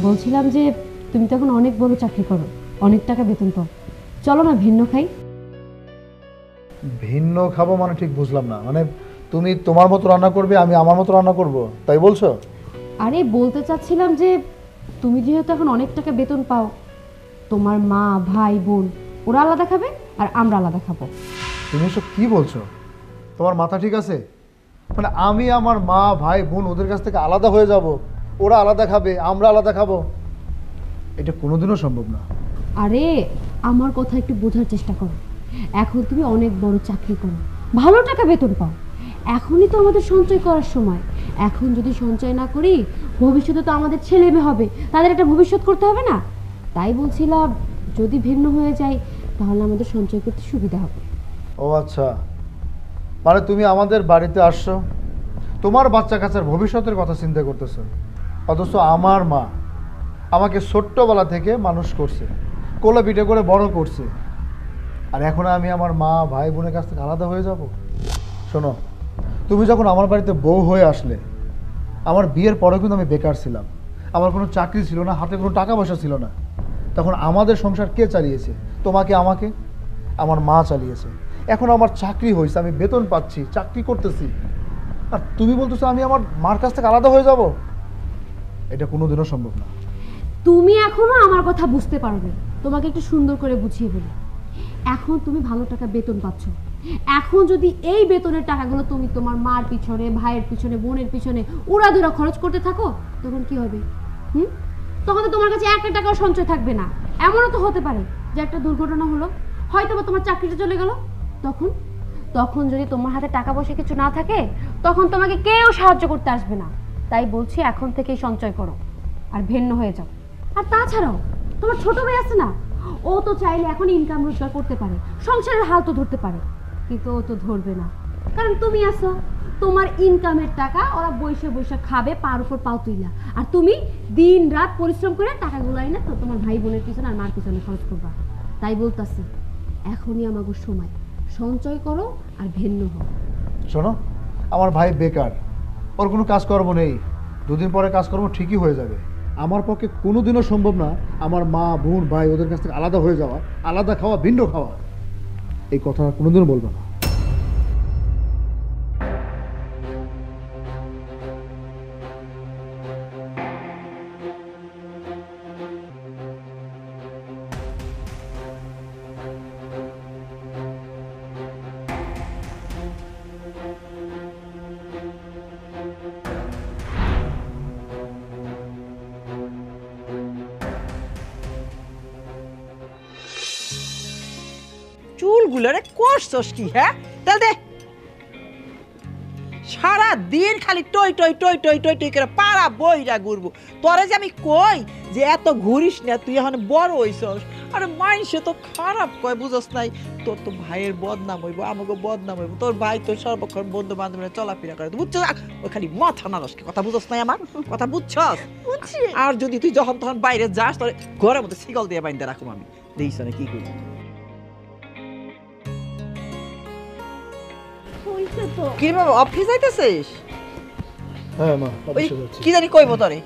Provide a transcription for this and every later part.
বলছিলাম যে তুমি তো এখন অনেক বড় চাকরি করো, অনেক টাকা বেতন পাও, চলো না ভিন্ন খাই। ভিন্ন খাবো মানে ঠিক বুঝলাম না, মানে তুমি তোমার মতো রান্না করবে, আমি আমার মতো রান্না করব, তাই বলছো? আরে বলতে চাচ্ছিলাম যে তুমি যেহেতু এখন অনেক টাকা বেতন পাও, তোমার মা ভাই বোন ওরা আলাদা খাবে আর আমরা আলাদা খাবো। তুমি এসব কি বলছো? তোমার মাথা ঠিক আছে? মানে আমি আমার মা ভাই বোন ওদের কাছ থেকে আলাদা হয়ে যাব, ওরা আলাদা খাবে আমরা আলাদা খাবো? এটা কোনোদিনও সম্ভব না। আরে আমার কথা একটু বোঝার চেষ্টা করো। এখন তুমি অনেক বড় চাকরি করো, ভালো টাকা বেতন পাও, এখনই তো আমাদের সঞ্চয় করার সময়। এখন যদি সঞ্চয় না করি ভবিষ্যতে তো আমাদের ছেলে মেয়ে হবে, তাদের একটা ভবিষ্যৎ করতে হবে না? তাই বলছিলাম যদি ভিন্ন হয়ে যায় তাহলে আমাদের সঞ্চয় করতে সুবিধা হবে। ও আচ্ছা, মানে তুমি আমাদের বাড়িতে আসছো, তোমার বাচ্চা কাচ্চার ভবিষ্যতের কথা চিন্তা করতেছো, অথচ আমার মা আমাকে ছোট্টবেলা থেকে মানুষ করছে, কোলে পিঠে করে বড় করছে, আর এখন আমি আমার মা ভাই বোনের কাছ থেকে আলাদা হয়ে যাব? শোনো, তুমি যখন আমার বাড়িতে বউ হয়ে আসলে, আমার বিয়ের পরেও কিন্তু আমি বেকার ছিলাম, আমার কোনো চাকরি ছিল না, হাতে কোনো টাকা পয়সা ছিল না। তখন আমাদের সংসার কে চালিয়েছে? তোমাকে আমাকে আমার মা চালিয়েছে। এখন আমার চাকরি হয়েছে, আমি বেতন পাচ্ছি, চাকরি করতেছি, আর তুমি বলতেছো আমি আমার মার কাছ থেকে আলাদা হয়ে যাব? এটা কোনোদিনও সম্ভব না। তুমি এখনো আমার কথা বুঝতে পারোনি, তোমাকে একটু সুন্দর করে বুঝিয়ে বলি। এখন তুমি ভালো টাকা বেতন পাচ্ছ, এখন যদি এই বেতনের টাকাগুলো তুমি তোমার মার পিছনে ভাইয়ের পিছনে বোনের পিছনে উড়াধুরা খরচ করতে থাকো, তখন কি হবে? তখন তো তোমার কাছে একটা টাকাও সঞ্চয় থাকবে না। এমনও তো হতে পারে যে একটা দুর্ঘটনা হলো, হয়তো বা তোমার চাকরিটা চলে গেল, তখন তখন যদি তোমার হাতে টাকা পয়সা কিছু না থাকে তখন তোমাকে কেউ সাহায্য করতে আসবে না। তাই বলছি এখন থেকেই সঞ্চয় করো আর ভিন্ন হয়ে যাও। আর তাছাড়াও তোমার ছোট ভাই আছে না, ও তো চাইলে এখন ইনকাম রোজগার করতে পারে, সংসারের হাল তো ধরতে পারে, কিন্তু ও তো ধরবে না, কারণ তুমি আছো। তোমার ইনকামের টাকা ওরা বৈশা বৈশা খাবে পার উপর পাও তুইলা, আর তুমি দিন রাত পরিশ্রম করে টাকাগুলো আইনা তো তোমার ভাই বোনের পিছনে আর মার পিছনে খরচ করবা। তাই বলতাছি এখনই আমাকে সময়, সঞ্চয় করো আর ভিন্ন হও। শোনো, আমার ভাই বেকার, ওর কোনো কাজকর্ম নেই, দুদিন পরে কাজকর্ম ঠিকই হয়ে যাবে। আমার পক্ষে কোনোদিনও সম্ভব না আমার মা বোন ভাই ওদের কাছ থেকে আলাদা হয়ে যাওয়া, আলাদা খাওয়া, ভিন্ন খাওয়া। এই কথা কোনোদিনও বলবো না। চুলগুলোরে করছস কি? হ্যাঁ তেল দে। সারা দিন খালি টই টই টই টই টই টই করে পাড়া বইরা ঘুরবো। তোরে যে আমি কই যে এত ঘুরিস না, তুই এখন বড় হইছস। আরে মাইসে তো খারাপ কয়, বুঝস নাই? তোর তো ভাইয়ের বদনাম হইব, আমাকে বদনাম হইব। তোর ভাই তো সর্বক্ষণ বন্ধু বান্ধবরা চলাফেরা করে, বুঝছস? ওই খালি মাথা নাড়স, কথা বুঝস নাই আমার কথা? বুঝছস? বুঝছি। আর যদি তুই যখন তখন বাইরে যাস, তোর ঘরের মধ্যে শিকল দিয়ে বাইন্ধে রাখুম আমি। দেখিস না কি করি? কি বাবা, অফিস যাইতেছিস? হ্যাঁ মা, কি জানি কইব তোরে।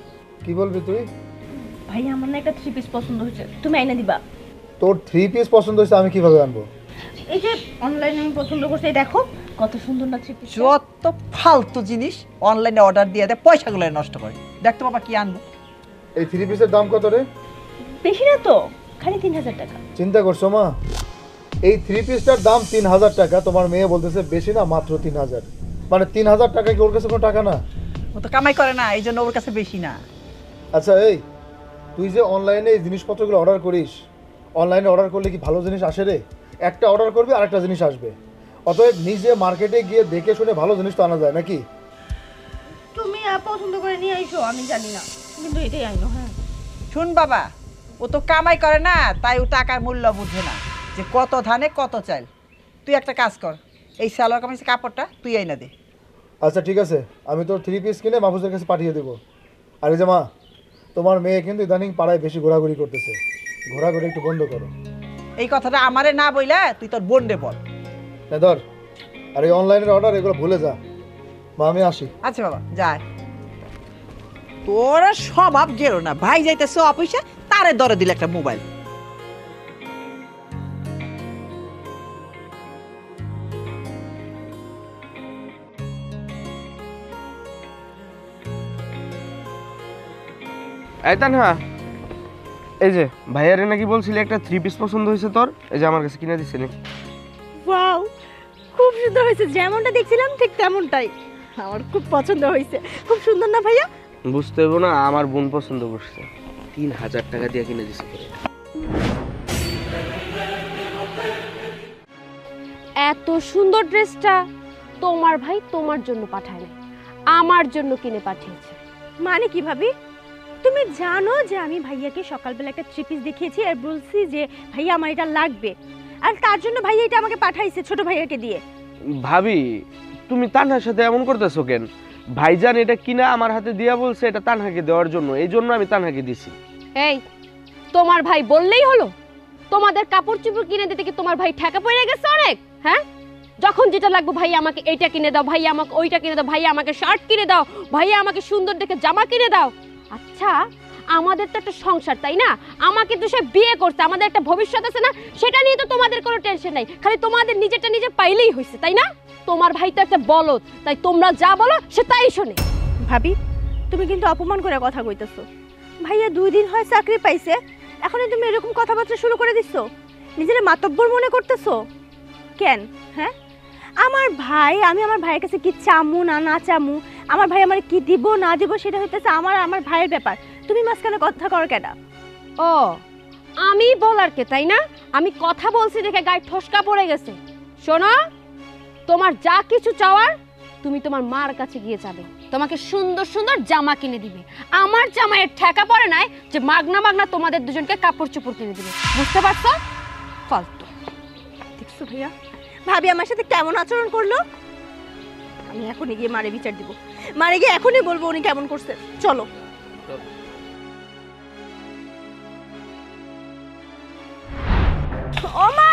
কি বলবি তুই? ভাই আমার না একটা 3 পিস পছন্দ হয়েছে, তুমি আইনা দিবা। তোর 3 পিস পছন্দ হয়েছে, আমি কিভাবে আনবো? এই যে অনলাইনে আমি পছন্দ করছি, দেখো কত সুন্দর না 3 পিস। যত ফালতু জিনিস অনলাইনে অর্ডার দিয়ে দেয়, পয়সাগুলো নষ্ট করে। দেখ তো বাবা কি আনবো। এই 3 পিসের দাম কত রে? বেশি না তো, খালি 3000 টাকা। চিন্তা করছো মা? এই 3 পিসটার দাম 3000 টাকা, তোমার মেয়ে বলতেছে বেশি না, মাত্র 3000। মানে 3000 টাকা কি ওর কাছে কোনো টাকা না? ও তো কামাই করে না, এই জন্য ওর কাছে বেশি না। আচ্ছা এই, তুই যে অনলাইনে এই জিনিসপত্রগুলো অর্ডার করিস, অনলাইনে অর্ডার করলে কি ভালো জিনিস আসে রে? একটা অর্ডার করবি আরেকটা জিনিস আসবে। অতএব নিজে মার্কেটে গিয়ে দেখে শুনে ভালো জিনিস তো আনা যায় নাকি? তুমি পছন্দ করে নিয়ে আইছো, আমি জানি না, কিন্তু এটাই আইনো। হ্যাঁ শুন বাবা, ও তো কামাই করে না, তাই ও টাকার মূল্য বুঝে না যে কত ধানে কত চাল। তুই একটা কাজ কর, এই সালোয়ার কামিজের কাপড়টা তুই আইনা দে। আচ্ছা ঠিক আছে, আমি তোর 3 পিস কিনে মাহফুজের কাছে পাঠিয়ে দেবো। আর এই যে মা, তোমার মেয়ে কিন্তু ইদানিং পাড়ায় বেশি ঘোরাঘুরি করতেছে, ঘোরাঘুরি একটু বন্ধ করো। এই কথাটা আমারে না বইলা তুই তোর বোনরে বল। না ধর, আর এই অনলাইনের অর্ডার এগুলো ভুলে যা। মা আমি আসি। আচ্ছা বাবা, যায়। তোরা স্বভাব গেলো না, ভাই যাইতেছে অফিসে, তারে দরে দিলে একটা মোবাইল। এই তানহা, এই যে ভাইয়ারে নাকি বলছিলি একটা 3 পিস পছন্দ হয়েছে তোর, এই যে আমার কাছে কিনে দিছিলি। ওয়াও, খুব সুন্দর হয়েছে, যেমনটা দেখছিলাম ঠিক তেমনটাই। আমার খুব পছন্দ হয়েছে। খুব সুন্দর না ভাইয়া? বুঝতে হইব না, আমার বোন পছন্দ করছে, 3000 টাকা দিয়ে কিনে দিছে। এত সুন্দর ড্রেসটা তোমার ভাই তোমার জন্য পাঠায় নাই, আমার জন্য কিনে পাঠিয়েছে। মানে কি ভাবি? তুমি জানো যে আমি ভাইয়াকে সকালবেলা একটা 3 পিস দেখিয়েছি আর বলছি যে ভাইয়া আমার এটা লাগবে, আর তার জন্য ভাইয়া এটা আমাকে পাঠাইছে ছোট ভাইয়াকে দিয়ে। ভাবি, তুমি তানহার সাথে এমন করতেছো কেন? ভাইজান এটা কিনা আমার হাতে দিয়া বলছে এটা তানহাকে দেওয়ার জন্য, এই জন্য আমি তানহাকে দিছি। এই, তোমার ভাই বললেই হলো? তোমাদের কাপড় চোপড় কিনে দিতে কি তোমার ভাই ঠেকা পড়ে গেছে অনেক? হ্যাঁ, যখন যেটা লাগবে ভাই আমাকে এইটা কিনে দাও, ভাই আমাকে ওইটা কিনে দাও, ভাই আমাকে শার্ট কিনে দাও, ভাই আমাকে সুন্দর দেখে জামা কিনে দাও। আচ্ছা, আমাদের তো একটা সংসার, তাই না? আমাকে তো সে বিয়ে করছে, আমাদের একটা ভবিষ্যৎ আছে না? সেটা নিয়ে তো তোমাদের কোনো টেনশন নাই, খালি তোমাদের নিজেরটা নিজে পাইলেই হয়েছে, তাই না? তোমার ভাই তো একটা বলদ, তাই তোমরা যা বলো সে তাই শোনে। ভাবি, তুমি কিন্তু অপমান করে কথা কইতেছো। ভাইয়া 2 দিন হয় চাকরি পাইছে, এখনই তুমি এরকম কথাবার্তা শুরু করে দিছো? নিজের মাতব্বর মনে করতেছো কেন? হ্যাঁ, আমার ভাই, আমি আমার ভাইয়ের কাছে কি চামু না না চামু, আমার ভাই আমার কি দিব না দিব সেটা হইতেছে আমার ভাইয়ের ব্যাপার। তুমি মাঝখানে কথা কর কেন? ও, আমি বলার কে, তাই না? আমি কথা বলছি দেখে গায়ে ঠসকা পড়ে গেছে। শোনো, তোমার যা কিছু চাওয়ার তুমি তোমার মার কাছে গিয়ে যাবে, তোমাকে সুন্দর সুন্দর জামা কিনে দিবে। আমার জামাইয়ের ঠেকা পড়ে নাই যে মাগনা মাগনা তোমাদের দুজনকে কাপড় চোপড় কিনে দিবে, বুঝতে পারছো? ফালতু। দেখছো ভাইয়া, ভাবি আমার সাথে কেমন আচরণ করলো? আমি এখনই গিয়ে মারে বিচার দিব, মারে গিয়ে এখনই বলবো উনি কেমন করছে। চলো। ও মা,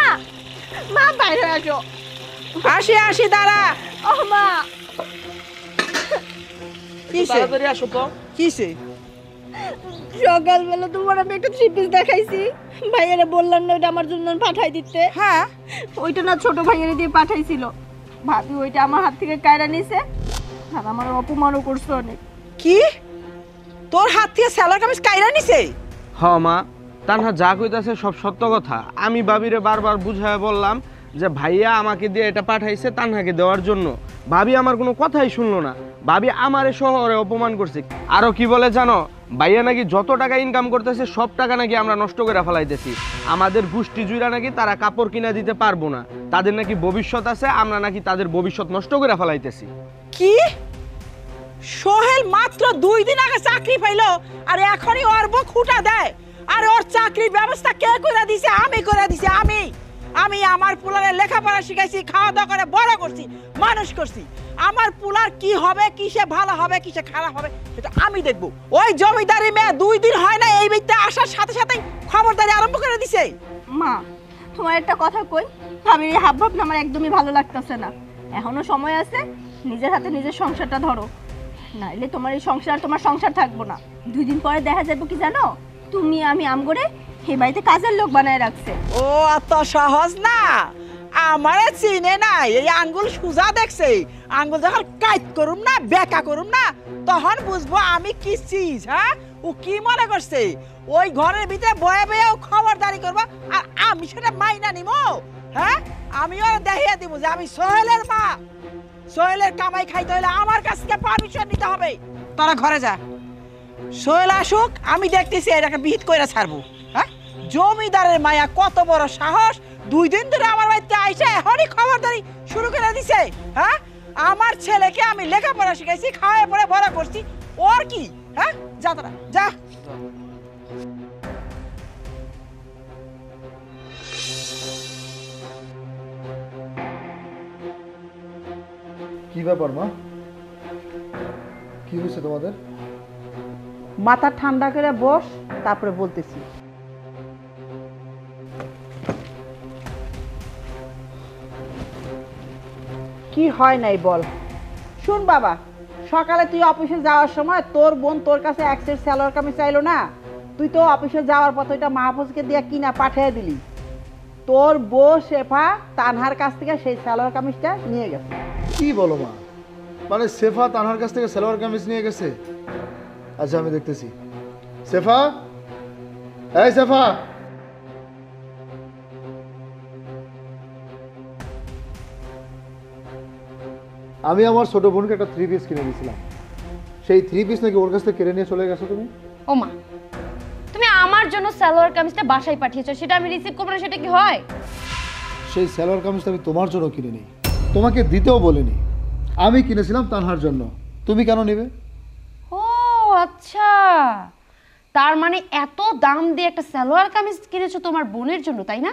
মা বাইরে আসো। আসি আসি, দাঁড়া। ও মা, কিসে তাড়াতাড়ি আসো তো। কিসে? সকালবেলা তোমার আমি একটা 3 পিস দেখাইছি, ভাইয়ারে বললাম না ওইটা আমার জন্য পাঠাই দিতে। হ্যাঁ, ওইটা না ছোট ভাইয়ারে দিয়ে পাঠাইছিল, ভাবি ওইটা আমার হাত থেকে কায়রা নিছে আর আমার অপমানও করছে অনেক। কি তোর হাত থেকে সেলার কামিজ কাইরা নিছে? হ মা, তানহা যা কইতাছে সব সত্য কথা। আমি ভাবিরে বারবার বুঝায় বললাম যে ভাইয়া আমাকে দিয়ে এটা পাঠাইছে তানহাকে দেওয়ার জন্য, ভাবি আমার কোনো কথাই শুনলো না। ভাবি আমারে শহরে অপমান করছে। আরো কি বলে জানো, ভাইয়া নাকি যত টাকা ইনকাম করতেছে সব টাকা নাকি আমরা নষ্ট করে ফেলাইতেছি। আমাদের গোষ্ঠী জুইরা নাকি তারা কাপড় কিনা দিতে পারবো না, তাদের নাকি ভবিষ্যৎ আছে, আমরা নাকি তাদের ভবিষ্যৎ নষ্ট করে ফেলাইতেছি। কি? সোহেল মাত্র 2 দিন আগে চাকরি পাইলো আর এখনই ওর বউ খুঁটা দেয়? আর ওর চাকরির ব্যবস্থা কে করে দিছে? আমি করে দিছি। আমি আমার পুলারে লেখাপড়া শিখাইছি, খাওয়া দাওয়া করে বড় করছি, মানুষ করছি। আমার পুলার কি হবে, কিসে ভালো হবে, কিসে খারাপ হবে এটা আমি দেখবো। ওই জমিদারি মেয়ে 2 দিন হয় না এই বাড়িতে আসার সাথে সাথে খবরদারি আরম্ভ করে দিছে। মা, তোমার একটা কথা কই, আমি এই হাব ভাব না আমার একদমই ভালো লাগতেছে না। এখনো সময় আছে, নিজের হাতে নিজের সংসারটা ধরো, নাইলে তোমার এই সংসার তোমার সংসার থাকবো না। 2 দিন পরে দেখা যাবে কি জানো, তুমি আমি আমগরে এই বাড়িতে কাজের লোক বানায় রাখছে। ও এত সহজ না, আমারে চিনে নাই, এই আঙ্গুল সুজা দেখছে। আঙ্গুল যখন কাইট করুম না, বেকা করুম না, তখন বুঝবো আমি কি চিজ। হ্যাঁ, ও কি মনে করছে ওই ঘরের ভিতরে বয়ে বয়ে খবরদারি করবো আর আমি সেটা মাইনা নিব? হ্যাঁ, আমি ওরা দেখিয়ে দিব যে আমি সোহেলের মা। সোহেলের কামাই খাইতে হলে আমার কাছ থেকে পারমিশন নিতে হবে। তোরা ঘরে যা, সোহেল আসুক, আমি দেখতেছি এটাকে বিহিত কইরা ছাড়বো। হ্যাঁ, জমিদারের মায়া কত বড় সাহস, 2 দিন ধরে আমার বাড়িতে আইসা এখনই খবরদারি শুরু করে দিছে। হ্যাঁ, আমার ছেলেকে আমি লেখাপড়া শিখাইছি, খাওয়াই পরে বড় করছি, ওর কি? হ্যাঁ, যা তোরা যা। কি ব্যাপার মা, কি হয়েছে তোমাদের? মাথা ঠান্ডা করে বস, তারপরে বলতেছি। কি হয় নাই বল। শুন বাবা, সকালে তুই অফিসে যাওয়ার সময় তোর বোন তোর কাছে এক সেট সালোয়ার কামিজ চাইলো না, তুই তো অফিসে যাওয়ার পথে ওইটা মাহফুজকে দিয়ে কিনা পাঠিয়ে দিলি। তোর বউ শেফা তানহার কাছ থেকে সেই সালোয়ার কামিজটা নিয়ে গেছে। কি বলো মা, মানে সেফা তানহার কাছ থেকে সালোয়ার কামিজ নিয়ে গেছে? আচ্ছা আমি দেখতেছি। সেফা, এই সেফা, আমি আমার ছোট বোনকে একটা 3 পিস কিনে দিয়েছিলাম, সেই 3 পিস নাকি ওর কাছ থেকে কেড়ে নিয়ে চলে গেছো তুমি। ওমা, তুমি আমার জন্য সালোয়ার কামিজটা বাসায় পাঠিয়েছো, সেটা আমি রিসিভ করব না, সেটা কি হয়? সেই সালোয়ার কামিজটা আমি তোমার জন্য কিনে নিই, তোমাকে দিতেও বলিনি। আমি কিনেছিলাম তানহার জন্য, তুমি কেন নেবে? ও আচ্ছা, তার মানে এত দাম দিয়ে একটা সালোয়ার কামিজ কিনেছো তোমার বোনের জন্য, তাই না?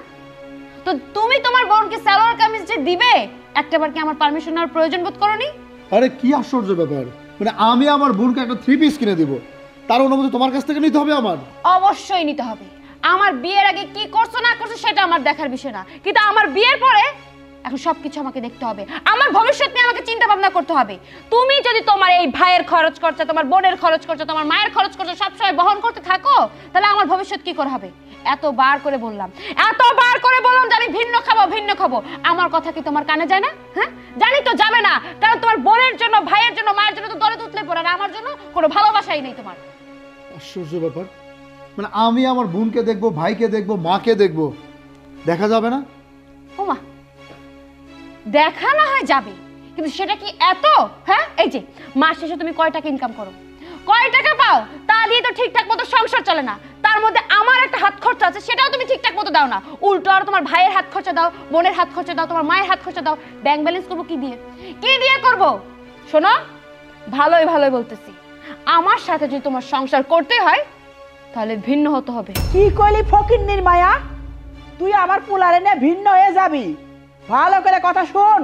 তো তুমি তোমার বোনকে সালোয়ার কামিজ যে দিবে, একটাবার কি আমার পারমিশন নেওয়ার প্রয়োজন বোধ করোনি? আরে কি আশ্চর্য ব্যাপার, মানে আমি আমার বোনকে একটা 3 পিস কিনে দিব, তার অনুমতি তোমার কাছ থেকে নিতে হবে আমার? অবশ্যই নিতে হবে। আমার বিয়ের আগে কি করছো না করছো সেটা আমার দেখার বিষয় না, কিন্তু আমার বিয়ের পরে এখন সবকিছু আমাকে দেখতে হবে, আমার ভবিষ্যৎ নিয়ে আমাকে চিন্তা ভাবনা করতে হবে। তুমি যদি তোমার এই ভাইয়ের খরচ খরচা, তোমার বোনের খরচ খরচা, তোমার মায়ের খরচ খরচা সবসময় বহন করতে থাকো, তাহলে আমার ভবিষ্যৎ কি করে হবে? এতবার করে বললাম যে আমি ভিন্ন খাবো, আমার কথা কি তোমার কানে যায় না? হ্যাঁ, জানি তো যাবে না, কারণ তোমার বোনের জন্য, ভাইয়ের জন্য, মায়ের জন্য তো দলে তুতলে পড়ে, আর আমার জন্য কোনো ভালোবাসাই নেই তোমার। আশ্চর্য ব্যাপার, মানে আমি আমার বোনকে দেখবো, ভাইকে দেখবো, মাকে দেখবো, দেখা যাবে না? ওমা, দেখা না হয় যাবে, কিন্তু সেটা কি এত? হ্যাঁ, এই যে মাস শেষে তুমি কয় টাকা ইনকাম করো, কয় টাকা পাও, তা দিয়ে তো ঠিকঠাক মতো সংসার চলে না। তার মধ্যে আমার একটা হাত খরচা আছে, সেটাও তুমি ঠিকঠাক মতো দাও না, উল্টো আর তোমার ভাইয়ের হাত খরচা দাও, বোনের হাত খরচা দাও, তোমার মায়ের হাত খরচা দাও। ব্যাংক ব্যালেন্স করবো কি দিয়ে? কি দিয়ে করবো? শোনো, ভালোই ভালোই বলতেছি, আমার সাথে যদি তোমার সংসার করতে হয় তাহলে ভিন্ন হতে হবে। কি কইলি ফকিন্নির মায়া, তুই আমার পোলারে নিয়ে ভিন্ন হয়ে যাবি? ভালো করে কথা শোন,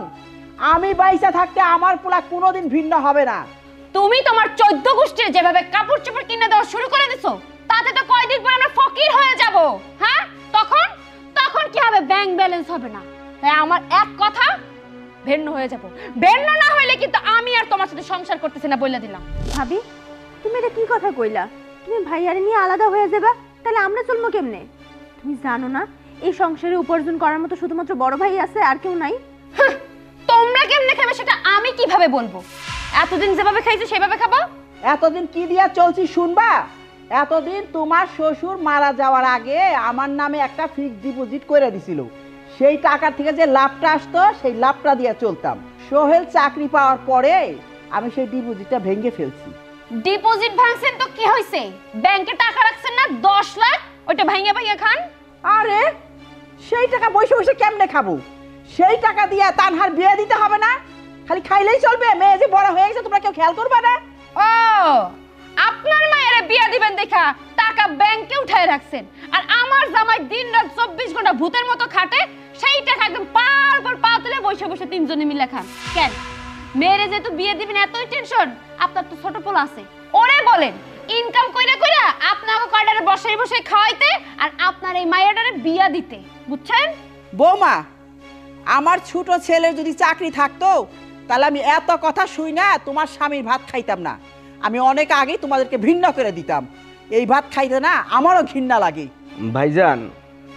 আমি বাইসা থাকতে আমার পোলা কোনোদিন ভিন্ন হবে না। তুমি তোমার 14 গোষ্ঠীর যেভাবে কাপড় চোপড় কিনে দেওয়া শুরু করে দিছো, তাতে তো কয়দিন পর আমরা ফকির হয়ে যাব। হ্যাঁ, তখন কি হবে? ব্যাংক ব্যালেন্স হবে না। তাই আমার এক কথা, ভিন্ন হয়ে যাব। ভিন্ন না হইলে কিন্তু আমি আর তোমার সাথে সংসার করতেছি না, বইলা দিলাম। ভাবি, তুমি এটা কি কথা কইলা? তুমি ভাইয়ারে নিয়ে আলাদা হয়ে যাবা, তাহলে আমরা চলবো কেমনে? তুমি জানো না এই সংসারে উপার্জন করার মতো শুধুমাত্র বড় ভাই আছে, আর কেউ নাই? তোমরা কেমনে খাবে সেটা আমি কিভাবে বলবো? এতদিন যেভাবে খাইছো সেভাবে খাবো? এতদিন কি দিয়া চলছি শুনবা? এতদিন তোমার শ্বশুর মারা যাওয়ার আগে আমার নামে একটা ফিক্সড ডিপোজিট করে দিছিল, সেই টাকা থেকে যে লাভটা আসতো সেই লাভটা দিয়ে চলতাম। সোহেল চাকরি পাওয়ার পরে আমি সেই ডিপোজিটটা ভেঙে ফেলছি। ডিপোজিট ভাঙছেন তো কি হইছে? ব্যাংকে টাকা রাখছেন না 10 লাখ, ওইটা ভাঙিয়ে ভাঙিয়ে খান। আরে সেই টাকা বসে বসে কেমনে খাবো? সেই টাকা দিয়ে তানহার বিয়ে দিতে হবে না? খালি খাইলেই চলবে? মেয়ে যে বড় হয়ে গেছে তোমরা কেউ খেয়াল করবে না? ও, আপনার মায়ের বিয়ে দিবেন দেখা টাকা ব্যাংকে উঠায় রাখছেন, আর আমার জামাই দিনরাত 24 ঘন্টা ভূতের মতো খাটে, সেই টাকা একদম পার পর পা তুলে বসে বসে তিনজনে মিলে খান। কেন? মেয়েরে যেহেতু বিয়ে দিবেন এতই টেনশন, আপনার তো ছোট পোলা আছে, ওরে বলেন ইনকাম কইরা কইরা আপনাকে কয়টারে বসাই বসাই খাওয়াইতে, আর আপনার এই মায়েরারে বিয়া দিতে, বুঝছেন? বৌমা, আমার ছোট ছেলের যদি চাকরি থাকতো তাহলে আমি এত কথা শুই না তোমার স্বামীর ভাত খাইতাম না। আমি অনেক আগেই তোমাদেরকে ভিন্ন করে দিতাম। এই ভাত খাইতে না আমারও ঘৃণা লাগে। ভাইজান,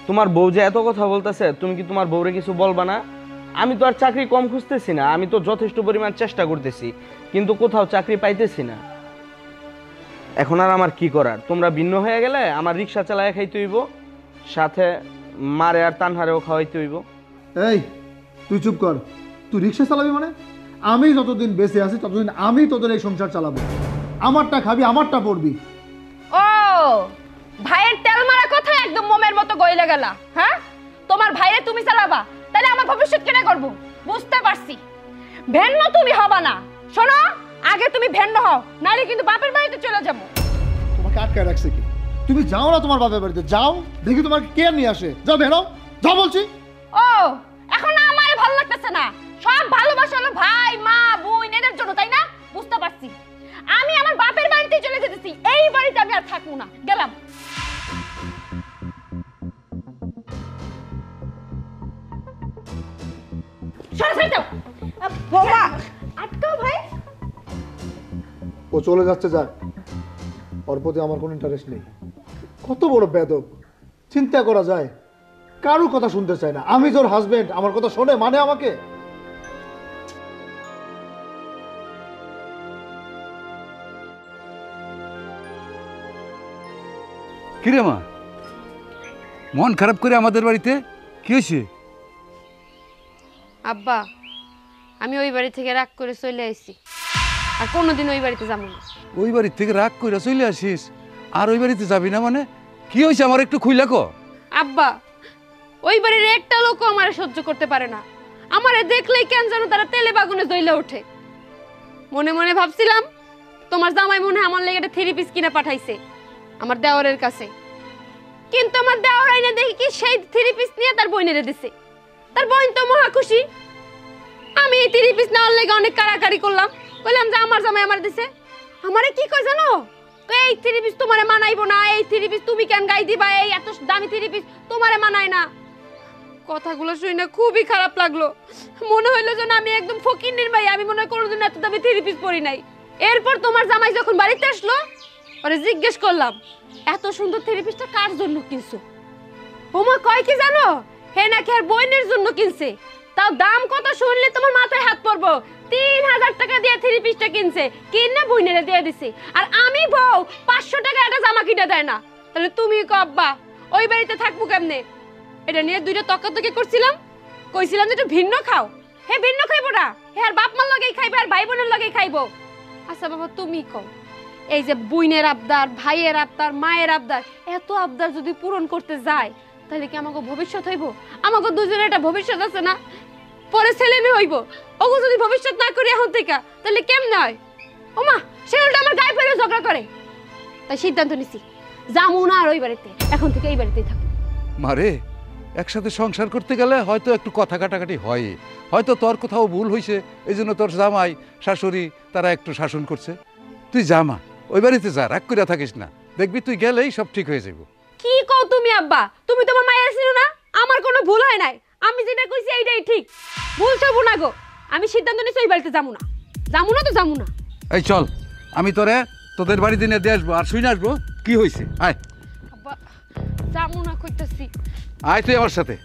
তোমার বউ যে এত কথা বলতেছে, তুমি কি তোমার বউরে কিছু বলবা না? আমি তো আর চাকরি কম খুঁজতেছি না, আমি তো যথেষ্ট পরিমাণ চেষ্টা করতেছি, কিন্তু কোথাও চাকরি পাইতেছি না। এখন আর আমার কি করার? তোমরা ভিন্ন হয়ে গেলে আমার রিক্সা চালায় খাইতে হইব, সাথে মারে আর তানহারেও খাওয়াইতে হইব। এই তুই চুপ কর, তুই রিক্সা চালাবি মানে? আমি যতদিন বেঁচে আছি ততদিন আমি তোদের এই সংসার চালাবো, আমারটা খাবি, আমারটা পড়বি। ও, ভাইয়ের তেল মারা কথা একদম মোমের মতো গইলে গেলা। হ্যাঁ, তোমার ভাইরে তুমি চালাবা, তাহলে আমার ভবিষ্যৎ কেন করব? বুঝতে পারছি, ভিন্ন তুমি হবা না। শোনো, আগে তুমি ভিন্ন হও, নালে কিন্তু বাপের বাড়িতে চলে যাবো। তোমাকে আটকায় রাখছে কি? তুমি যাও না তোমার বাপের বাড়িতে, যাও, দেখি তোমাকে কে নিয়ে আসে। যাও, বেরো, যাও বলছি। ও, এখন আমার ভালো লাগতেছে না। সব ভালোবাসা হলো ভাই মা বোন এদের জন্য, তাই না? বুঝতে পারছি, আমি আমার বাপের বাড়িতে চলে যেতেছি, এই বাড়িতে আমি আর থাকবো না, গেলাম। বৌমা, আটকাও ভাই। ও চলে যাচ্ছে, যাক, ওর প্রতি আমার কোনো ইন্টারেস্ট নেই। কত বড় বেদব, চিন্তা করা যায়, কারোর কথা শুনতে চায় না। আমি তোর হাজবেন্ড, আমার কথা শোনে মানে আমাকে? কিরে মা, মন খারাপ করে আমাদের বাড়িতে কি হয়েছে? আব্বা, আমি ওই বাড়ি থেকে রাগ করে চলে আসছি, আর কোনোদিন ওই বাড়িতে যাবো না। ওই বাড়ির থেকে রাগ করে চলে আসিস আর ওই বাড়িতে যাবি না মানে? কি হয়েছে আমার একটু খুইলা কো। আব্বা, ওই বাড়ির একটা লোকও আমার সহ্য করতে পারে না। আমারে দেখলেই কেন যেন তারা তেলে বাগুনে জ্বলে ওঠে। মনে মনে ভাবছিলাম তোমার জামাই মনে হয় আমার লেগে একটা 3 পিস কিনে পাঠাইছে আমার দেওরের কাছে, কিন্তু আমার দেওর আইনা দেখি কি সেই 3 পিস নিয়ে তার বোনেরে দিছে। তার বোন তো মহা খুশি। আমি এই 3 পিস নেওয়ার লেগে অনেক কারাকারি করলাম, বললাম যে আমার জামাই আমার দিছে। আমারে কি কই জানো, এই 3 পিস তোমারে মানাইবো না, এই 3 পিস তুমি কেন গাই দিবা, এই এত দামি 3 পিস তোমারে মানায় না। কথাগুলো শুনে খুবই খারাপ লাগলো। মনে হইলো যেন আমি একদম ফকিন্নির ভাই, আমি মনে হয় কোনোদিন এত দামি 3 পিস পরি নাই। এরপর তোমার জামাই যখন বাড়িতে আসলো, ওরে জিজ্ঞেস করলাম এত সুন্দর 3 পিসটা কার জন্য কিনছো? ওমা কয় কি জানো, হে নাকি আর বোনের জন্য কিনছে। তাও দাম কত শুনলে তোমার মাথায় হাত পড়বো। 3000 টাকা দিয়ে 3 পিসটা কিনছে, কিনে বোনেরে দিয়ে দিছে। আর আমি বউ 500 টাকা একটা জামা কিনে দেয় না। তাহলে তুমি কো আব্বা ওই বাড়িতে থাকবো কেমনে? এটা নিয়ে দুইটা তর্কাতর্কি করছিলাম, কইছিলাম যে একটু ভিন্ন খাও। হে ভিন্ন খাইবো না, হে আর বাপ মার লগেই খাইবে, আর ভাই বোনের লগেই খাইবো। আচ্ছা বাবা তুমি কও, এই যে বোনের আবদার, ভাইয়ের আবদার, মায়ের আবদার, এত আবদার যদি পূরণ করতে যায় তাহলে কি আমাকে ভবিষ্যৎ হইব? আমাকে দুজনের একটা ভবিষ্যৎ আছে না, পরে ছেলে মেয়ে হইব। ওগো যদি ভবিষ্যৎ না করি এখন থেকে তাহলে কেমনে হয়? ওমা সে উল্টা আমার গায়ে ফেলে ঝগড়া করে। তাই সিদ্ধান্ত নিছি যাবো না আর ওই বাড়িতে, এখন থেকে এই বাড়িতেই থাকবো। মারে, একসাথে সংসার করতে গেলে হয়তো একটু কথা কাটাকাটি হয়, হয়তো তোর কোথাও ভুল হয়েছে, এই জন্য তোর জামাই শাশুড়ি তারা একটু শাসন করছে। তুই জামা ওই বাড়িতে যা, রাগ করে থাকিস না, দেখবি তুই গেলেই সব ঠিক হয়ে যাবো। কি কও তুমি আব্বা? তুমি তোমার মায়ের ছিল না, আমার কোনো ভুল হয় নাই। আমি যেটা কইছি এইটাই ঠিক, ভুল সব না গো। আমি সিদ্ধান্ত নিছি ওই বাড়িতে যাবো না, যাবো না তো যাবো না। এই চল, আমি তোরে তোদের বাড়িতে নিয়ে দিয়ে আসবো আর শুনে আসবো কি হয়েছে। আয় আব্বা যাবো না কইতাছি। আয় তুই আমার সাথে।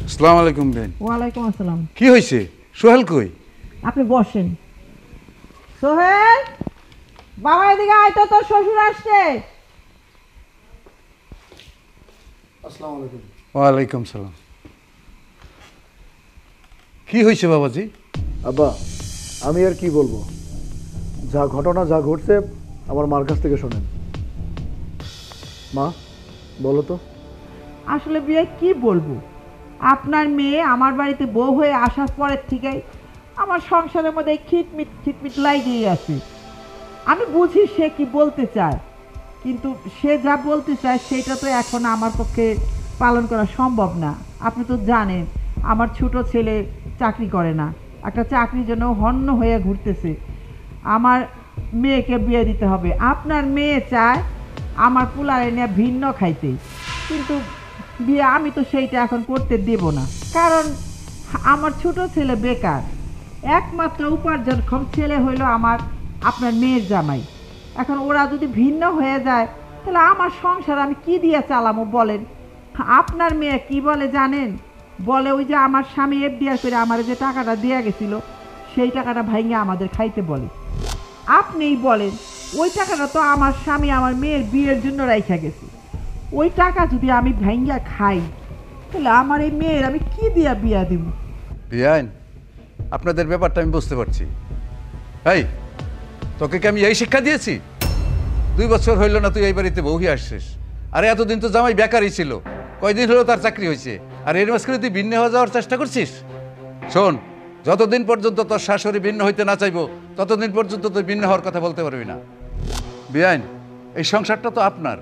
আসসালামু আলাইকুম বেন। ওয়ালাইকুম আসসালাম। কি হয়েছে? সোহেল কই? আপনি বসেন। সোহেল বাবা এদিকে আয় তো, তোর শ্বশুর আসছে। আসসালামু আলাইকুম। ওয়ালাইকুম সালাম। কি হয়েছে বাবাজি? আব্বা, আমি আর কি বলবো, যা ঘটনা যা ঘটছে আমার মার কাছ থেকে শোনেন। মা বলো তো। আসলে বিয়ে কি বলবো, আপনার মেয়ে আমার বাড়িতে বউ হয়ে আসার পরের থেকেই আমার সংসারের মধ্যে খিটমিট খিটমিট লাগিয়েই আছে। আমি বুঝি সে কি বলতে চায়, কিন্তু সে যা বলতে চায় সেটা তো এখন আমার পক্ষে পালন করা সম্ভব না। আপনি তো জানেন আমার ছোট ছেলে চাকরি করে না, একটা চাকরির জন্য হন্য হয়ে ঘুরতেছে। আমার মেয়েকে বিয়ে দিতে হবে। আপনার মেয়ে চায় আমার পোলারে নিয়ে ভিন্ন খাইতে, কিন্তু বিয়ে আমি তো সেইটা এখন করতে দেব না, কারণ আমার ছোট ছেলে বেকার। একমাত্র উপার্জনক্ষম ছেলে হইল আমার আপনার মেয়ের জামাই। এখন ওরা যদি ভিন্ন হয়ে যায় তাহলে আমার সংসার আমি কি দিয়ে চালামো বলেন? আপনার মেয়ে কি বলে জানেন? বলে ওই যে আমার স্বামী এফডিআর করে আমার যে টাকাটা দেয়া গেছিল সেই টাকাটা ভাঙে আমাদের খাইতে বলে। আপনিই বলেন, ওই টাকাটা তো আমার স্বামী আমার মেয়ের বিয়ের জন্য রাইখা গেছে। ওই টাকা যদি আমি ভাঙ্গা খাই তাহলে আমার এই মেয়ের আমি কি দিয়া বিয়া দিব? বিয়াইন, আপনাদের ব্যাপারটা আমি বুঝতে পারছি। এই তোকে কি আমি এই শিক্ষা দিয়েছি? 2 বছর হইল না তুই এই বাড়িতে বউ হয়ে আসছিস, আরে এতদিন তো জামাই বেকারই ছিল, কয়দিন হলো তার চাকরি হয়েছে, আর এর মাঝখানে তুই ভিন্ন হয়ে যাওয়ার চেষ্টা করছিস। শোন, যতদিন পর্যন্ত তোর শাশুড়ি ভিন্ন হইতে না চাইবো ততদিন পর্যন্ত তুই ভিন্ন হওয়ার কথা বলতে পারবি না। বিয়াইন, এই সংসারটা তো আপনার,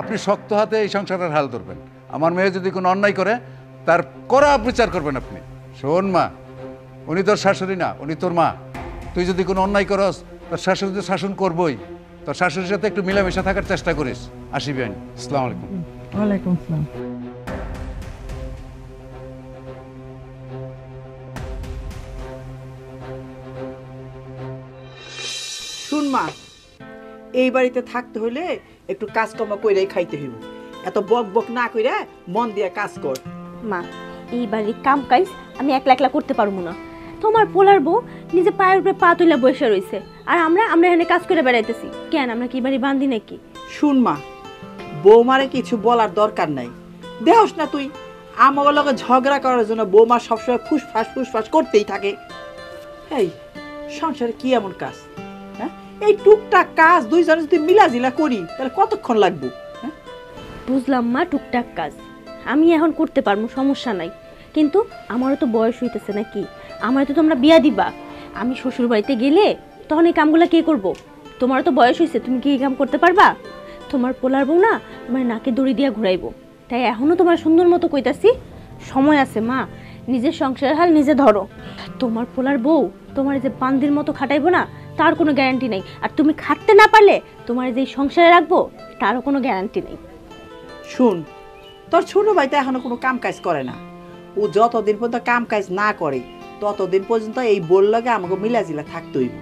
আপনি শক্ত হাতে এই সংসারের হাল ধরবেন। আমার মেয়ে যদি কোনো অন্যায় করে তার কড়া বিচার করবেন আপনি। শোন মা, উনি তোর শাশুড়ি না, উনি তোর মা। তুই যদি কোনো অন্যায় করস তোর শাশুড়ি তো শাসন করবই, তোর শাশুড়ির সাথে একটু মিলামেশা থাকার চেষ্টা করিস। আসি বিয়াইন, আসসালামু আলাইকুম। ওয়ালাইকুম আসসালাম। মা, এই বাড়িতে থাকতে হলে একটু কাজকর্ম কইরাই খাইতে হইব। এত বক বক না কইরা মন দিয়া কাজ কর। মা, এই বাড়ির কাম কাজ আমি একলা একলা করতে পারবো না। তোমার পোলার বউ নিজে পায়ের উপরে পা তুলে বসে রয়েছে, আর আমরা এখানে কাজ করে বেড়াইতেছি। কেন আমরা কি বাড়ি বান্ধি নাকি? শুন মা, বৌমারে কিছু বলার দরকার নাই। দেহস না তুই আমার লগে ঝগড়া করার জন্য বৌমা সবসময় ফুসফাস করতেই থাকে। এই সংসারে কি এমন কাজ? হ্যাঁ, এই টুকটাক কাজ দুইজনে যদি মিলাজিলা করি তাহলে কতক্ষণ লাগবে? বুঝলাম মা, টুকটাক কাজ আমি এখন করতে পারবো, সমস্যা নাই। কিন্তু আমারও তো বয়স হইতেছে নাকি, আমারও তো তোমরা বিয়া দিবা। আমি শ্বশুর বাড়িতে গেলে তখন এই কামগুলো কে করবো? তোমারও তো বয়স হয়েছে, তুমি কি এই কাম করতে পারবা? তোমার পোলার বউ না তোমার নাকে দড়ি দিয়া ঘুরাইবো। তাই এখনো তোমার সুন্দর মতো কইতাছি, সময় আছে মা, নিজের সংসারের হাল নিজে ধরো। তোমার পোলার বউ তোমার যে বান্দির মতো খাটাইবো না তার কোনো গ্যারান্টি নেই, আর তুমি খাটতে না পারলে তোমার যে সংসারে রাখবো তারও কোনো গ্যারান্টি নেই। শুন, তোর ছোট ভাই তো এখনো কোনো কাম কাজ করে না। ও যতদিন পর্যন্ত কাম কাজ না করে ততদিন পর্যন্ত এই বোর লগে আমাকে মিলাজিলা থাকতে হইব।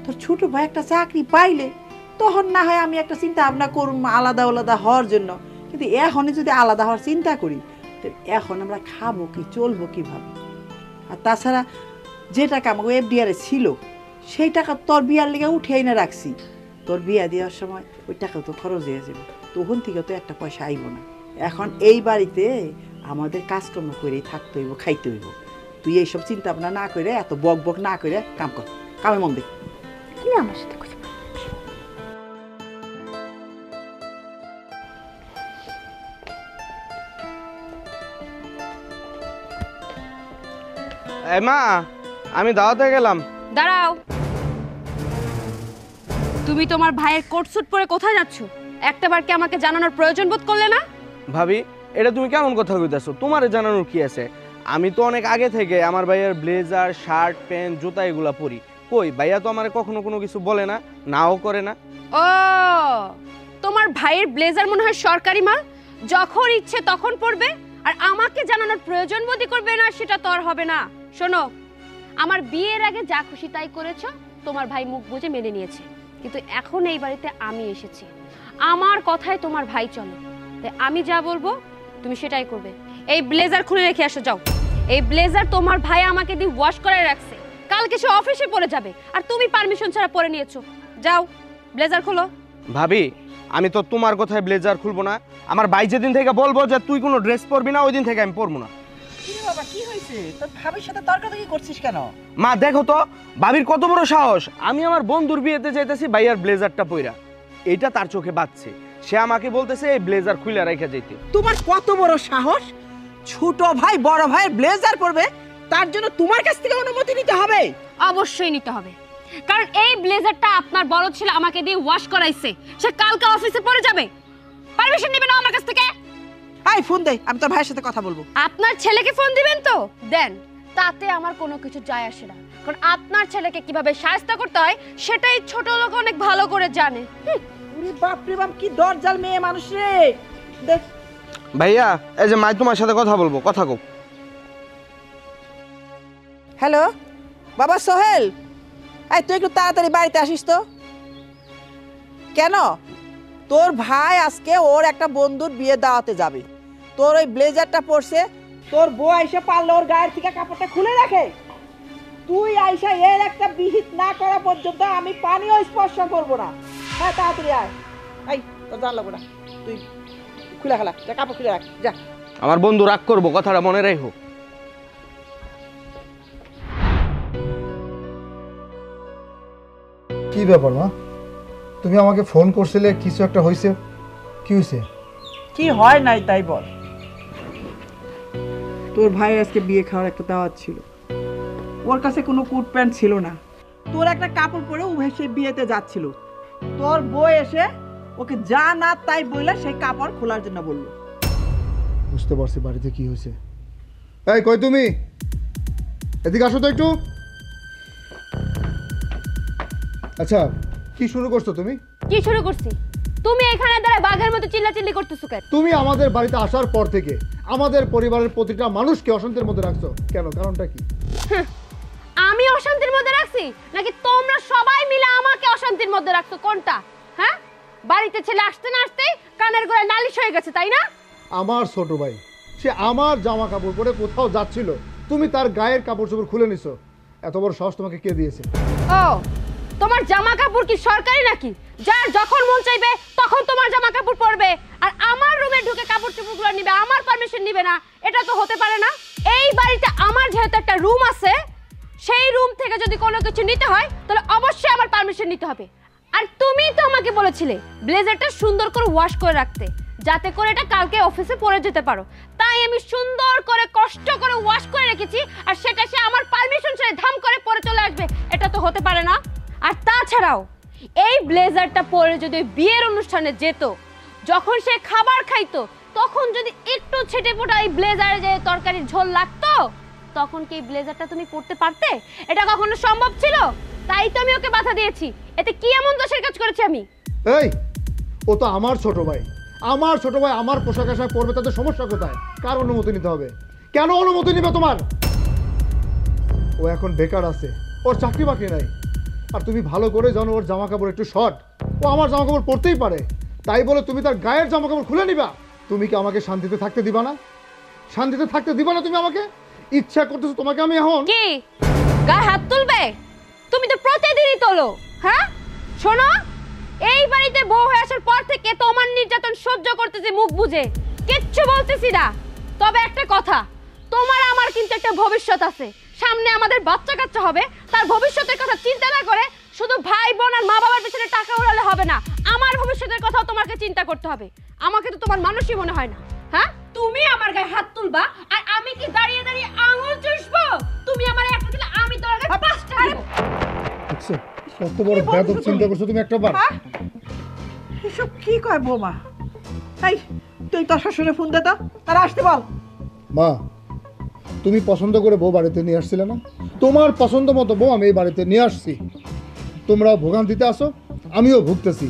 তোর ছোট ভাই একটা চাকরি পাইলে তখন না হয় আমি একটা চিন্তা ভাবনা করুন আলাদা আলাদা হওয়ার জন্য। কিন্তু এখনই যদি আলাদা হওয়ার চিন্তা করি তাহলে এখন আমরা খাবো কি, চলবো কিভাবে? আর তাছাড়া যে টাকা আমাকে এফডিআরে ছিল সেই টাকা তোর বিয়ার লেগে উঠে এনে রাখছি। তোর বিয়া দেওয়ার সময় ওই টাকা তো খরচ হয়ে যাবে, তখন থেকে তো একটা পয়সা আইব না। এখন এই বাড়িতে আমাদের কাজকর্ম করেই থাকতে হইব, খাইতে হইব। তুই এইসব চিন্তা ভাবনা না করে, এত বক বক না করে কাম কর, কামে মন দে। আমার সাথে কথা মা, আমি দাওয়াতে গেলাম। দাঁড়াও, তুমি তোমার ভাইয়ের কোট স্যুট পরে কোথায় যাচ্ছ? একটাবার কি আমাকে জানানোর প্রয়োজন বোধ করলে না? ভাবি, এটা তুমি কেমন কথা কইতাছো? তোমারে জানানোর কি আছে? আমি তো অনেক আগে থেকে আমার ভাইয়ের ব্লেজার, শার্ট, প্যান্ট, জুতা এগুলা পরি। কই, ভাইয়া তো আমারে কখনো কোনো কিছু বলে না, নাও করে না। ও, তোমার ভাইয়ের ব্লেজার মনে হয় সরকারি মাল, যখন ইচ্ছে তখন পরবে, আর আমাকে জানানোর প্রয়োজন বোধই করবে না, সেটা তো আর হবে না। শোনো, আমার বিয়ের আগে যা খুশি তাই করেছো, তোমার ভাই মুখ বুজে মেনে নিয়েছে। কিন্তু এখন এই বাড়িতে আমি এসেছি, আমার কথায় তোমার ভাই চলে, তাই আমি যা বলবো তুমি সেটাই করবে। এই ব্লেজার খুলে রেখে আসো, যাও। এই ব্লেজার তোমার ভাই আমাকে দিয়ে ওয়াশ করায় রাখছে, কালকে সে অফিসে পরে যাবে, আর তুমি পারমিশন ছাড়া পরে নিয়েছো। যাও, ব্লেজার খোলো। ভাবি, আমি তো তোমার কথায় ব্লেজার খুলবো না। আমার ভাই যেদিন থেকে বলবো যে তুই কোনো ড্রেস পরবি না, ওই দিন থেকে আমি পরবো না। কি রে বাবা, কি হয়েছে? তোর ভাবির সাথে তর্কাতর্কি করছিস কেন? মা দেখো তো, ভাবির কত বড় সাহস! আমি আমার বন্ধুর বিয়েতে যাইতেছি ভাইয়ার ব্লেজারটা পইরা, এইটা তার চোখে বাজছে। সে আমাকে বলতেছে এই ব্লেজার খুলে রেখে যাইতে। তোমার কত বড় সাহস! ছোট ভাই বড় ভাইয়ের ব্লেজার পরবে, তার জন্য তোমার কাছ থেকে অনুমতি নিতে হবে? অবশ্যই নিতে হবে, কারণ এই ব্লেজারটা আপনার বড় ছেলে আমাকে দিয়ে ওয়াশ করাইছে, সে কালকে অফিসে পরে যাবে। পারমিশন নেবে না আমার কাছ থেকে? এই ফোন দে, আমি তোর ভাইয়ের সাথে কথা বলবো। আপনার ছেলেকে ফোন দিবেন তো দেন, তাতে আমার কোনো কিছু যায় আসে না, কারণ আপনার ছেলেকে কিভাবে শায়েস্তা করতে হয় সেটাই ছোট লোক অনেক ভালো করে জানে। ওরে বাপ রে বাপ, কি দরজাল মেয়ে মানুষ রে! দেখ ভাইয়া, এই যে মাই তোমার সাথে কথা বলবো, কথা কও। হ্যালো বাবা সোহেল, এই তুই একটু তাড়াতাড়ি বাড়িতে আসিস তো। কেন? তোর ভাই আজকে ওর একটা বন্ধুর বিয়ে দাওয়াতে যাবে। তোর ওই ব্লেজারটা পরছে, তোর বউ আইসা পারলে ওর গায়ের থেকে কাপড়টা খুলে রাখে। তুই আইসা এর একটা বিহিত না করা পর্যন্ত আমি পানিও স্পর্শ করবো না। হ্যাঁ, তাড়াতাড়ি আয়। এই তোর জান লাগবো না, তুই খুলে খেলা, যা কাপড় খুলে রাখ, যা। আমার বন্ধু রাগ করবো, কথাটা মনে রাখো। কি ব্যাপার মা, তুমি আমাকে ফোন করছিলে, কিছু একটা হয়েছে? কি হয়েছে? কি হয় নাই তাই বল। তোর ভাই আজকে বিয়ে খাওয়ার একটা দাওয়াত ছিল, ওর কাছে কোনো কোট প্যান্ট ছিল না। তোর একটা কাপড় পরে ও সেই বিয়েতে যাচ্ছিল, তোর বউ এসে ওকে যা না তাই বলে সেই কাপড় খোলার জন্য বললো। বুঝতে পারছি বাড়িতে কি হয়েছে। এই কই তুমি, এদিকে আসো তো একটু। আচ্ছা, কি শুরু করছো তুমি? কি শুরু করছি? তুমি এখানে দাঁড়ায় বাঘের মতো চিল্লাচিল্লি করতেছো কেন? তুমি আমাদের বাড়িতে আসার পর থেকে আমাদের পরিবারের প্রতিটা মানুষকে অশান্তির মধ্যে রাখছো কেন? কারণটা কি? আমি অশান্তির মধ্যে রাখছি নাকি তোমরা সবাই মিলে আমাকে অশান্তির মধ্যে রাখছো, কোনটা? হ্যাঁ, বাড়িতে ছেলে আসতে না আসতেই কানের গোড়ায় নালিশ হয়ে গেছে, তাই না? আমার ছোট ভাই সে আমার জামা কাপড় পরে কোথাও যাচ্ছিল, তুমি তার গায়ের কাপড় চোপড় খুলে নিছো। এত বড় সাহস তোমাকে কে দিয়েছে? ও, তোমার জামা কাপড় কি সরকারি নাকি? যার যখন মন চাইবে তখন তোমার জামা কাপড় পরবে, আর আমার রুমে ঢুকে কাপড় চোপড়গুলো নিবে, আমার পারমিশন নিবে না? এটা তো হতে পারে না। এই বাড়িতে আমার যেহেতু একটা রুম আছে, সেই রুম থেকে যদি কোনো কিছু নিতে হয় তাহলে অবশ্যই আমার পারমিশন নিতে হবে। আর তুমি তো আমাকে বলেছিলে ব্লেজারটা সুন্দর করে ওয়াশ করে রাখতে, যাতে করে এটা কালকে অফিসে পরে যেতে পারো। তাই আমি সুন্দর করে কষ্ট করে ওয়াশ করে রেখেছি, আর সেটা সে আমার পারমিশন ছাড়া ধাম করে পরে চলে আসবে, এটা তো হতে পারে না। আর তাছাড়াও এই ব্লেজারটা পরে যদি বিয়ের অনুষ্ঠানে যেত, যখন সে খাবার খাইতো তখন যদি একটু ছেটে ফোটা এই ব্লেজারে যে তরকারির ঝোল লাগতো, তখন কি এই ব্লেজারটা তুমি পরতে পারতে? এটা কখনো সম্ভব ছিল? তাই তো আমি ওকে বাধা দিয়েছি। এতে কি এমন দোষের কাজ করেছি আমি? এই, ও তো আমার ছোট ভাই, আমার ছোট ভাই আমার পোশাক আশাক পরবে, তাদের সমস্যা কোথায়? কার অনুমতি নিতে হবে? কেন অনুমতি নিবে তোমার? ও এখন বেকার আছে, ওর চাকরি বাকরি নাই। আর তুমি ভালো করে জানো ওর জামা কাপড় একটু শর্ট, ও আমার জামা কাপড় পরতেই পারে, তাই বলে তুমি তার গায়ের জামা কাপড় খুলে নিবা? তুমি কি আমাকে শান্তিতে থাকতে দিবা না? শান্তিতে থাকতে দিবা না তুমি আমাকে? ইচ্ছা করতেছো তোমাকে আমি এখন কি গায়ে হাত তুলবে? তুমি তো প্রতিদিনই তোলো। হ্যাঁ শোনো, এই বাড়িতে বউ হয়ে আসার পর থেকে তোমার নির্যাতন সহ্য করতেছি মুখ বুঝে, কিচ্ছু বলতেছি না। তবে একটা কথা, তোমার আমার কিন্তু একটা ভবিষ্যৎ আছে, সামনে আমাদের বাচ্চা কাচ্চা হবে, তার ভবিষ্যতের কথা চিন্তা না করে শুধু ভাই বোন আর মা বাবার পেছনে টাকা উড়ালে হবে না, আমার ভবিষ্যতের কথাও তোমাকে চিন্তা করতে হবে। আমাকে তো তোমার মানুষই মনে হয় না। হ্যাঁ, তুমি আমার গায়ে হাত তুলবা আর আমি কি দাঁড়িয়ে দাঁড়িয়ে আঙুল চুষবো? তুমি আমার একটা দিলে আমি তোমার গায়ে পাঁচটা দেব। দেখছো কত বড় বেয়াদব চিন্তা করছো তুমি একটা বার? এসব কি কয় বৌমা? এই তুই তোর শ্বশুরে ফোন দে তো, তারা আসতে বল। মা, তুমি পছন্দ করে বউ বাড়িতে নিয়ে আসছিলে না? তোমার পছন্দ মতো বউ আমি এই বাড়িতে নিয়ে আসছি, তোমরাও ভোগান্তিতে আসো, আমিও ভুগতেছি।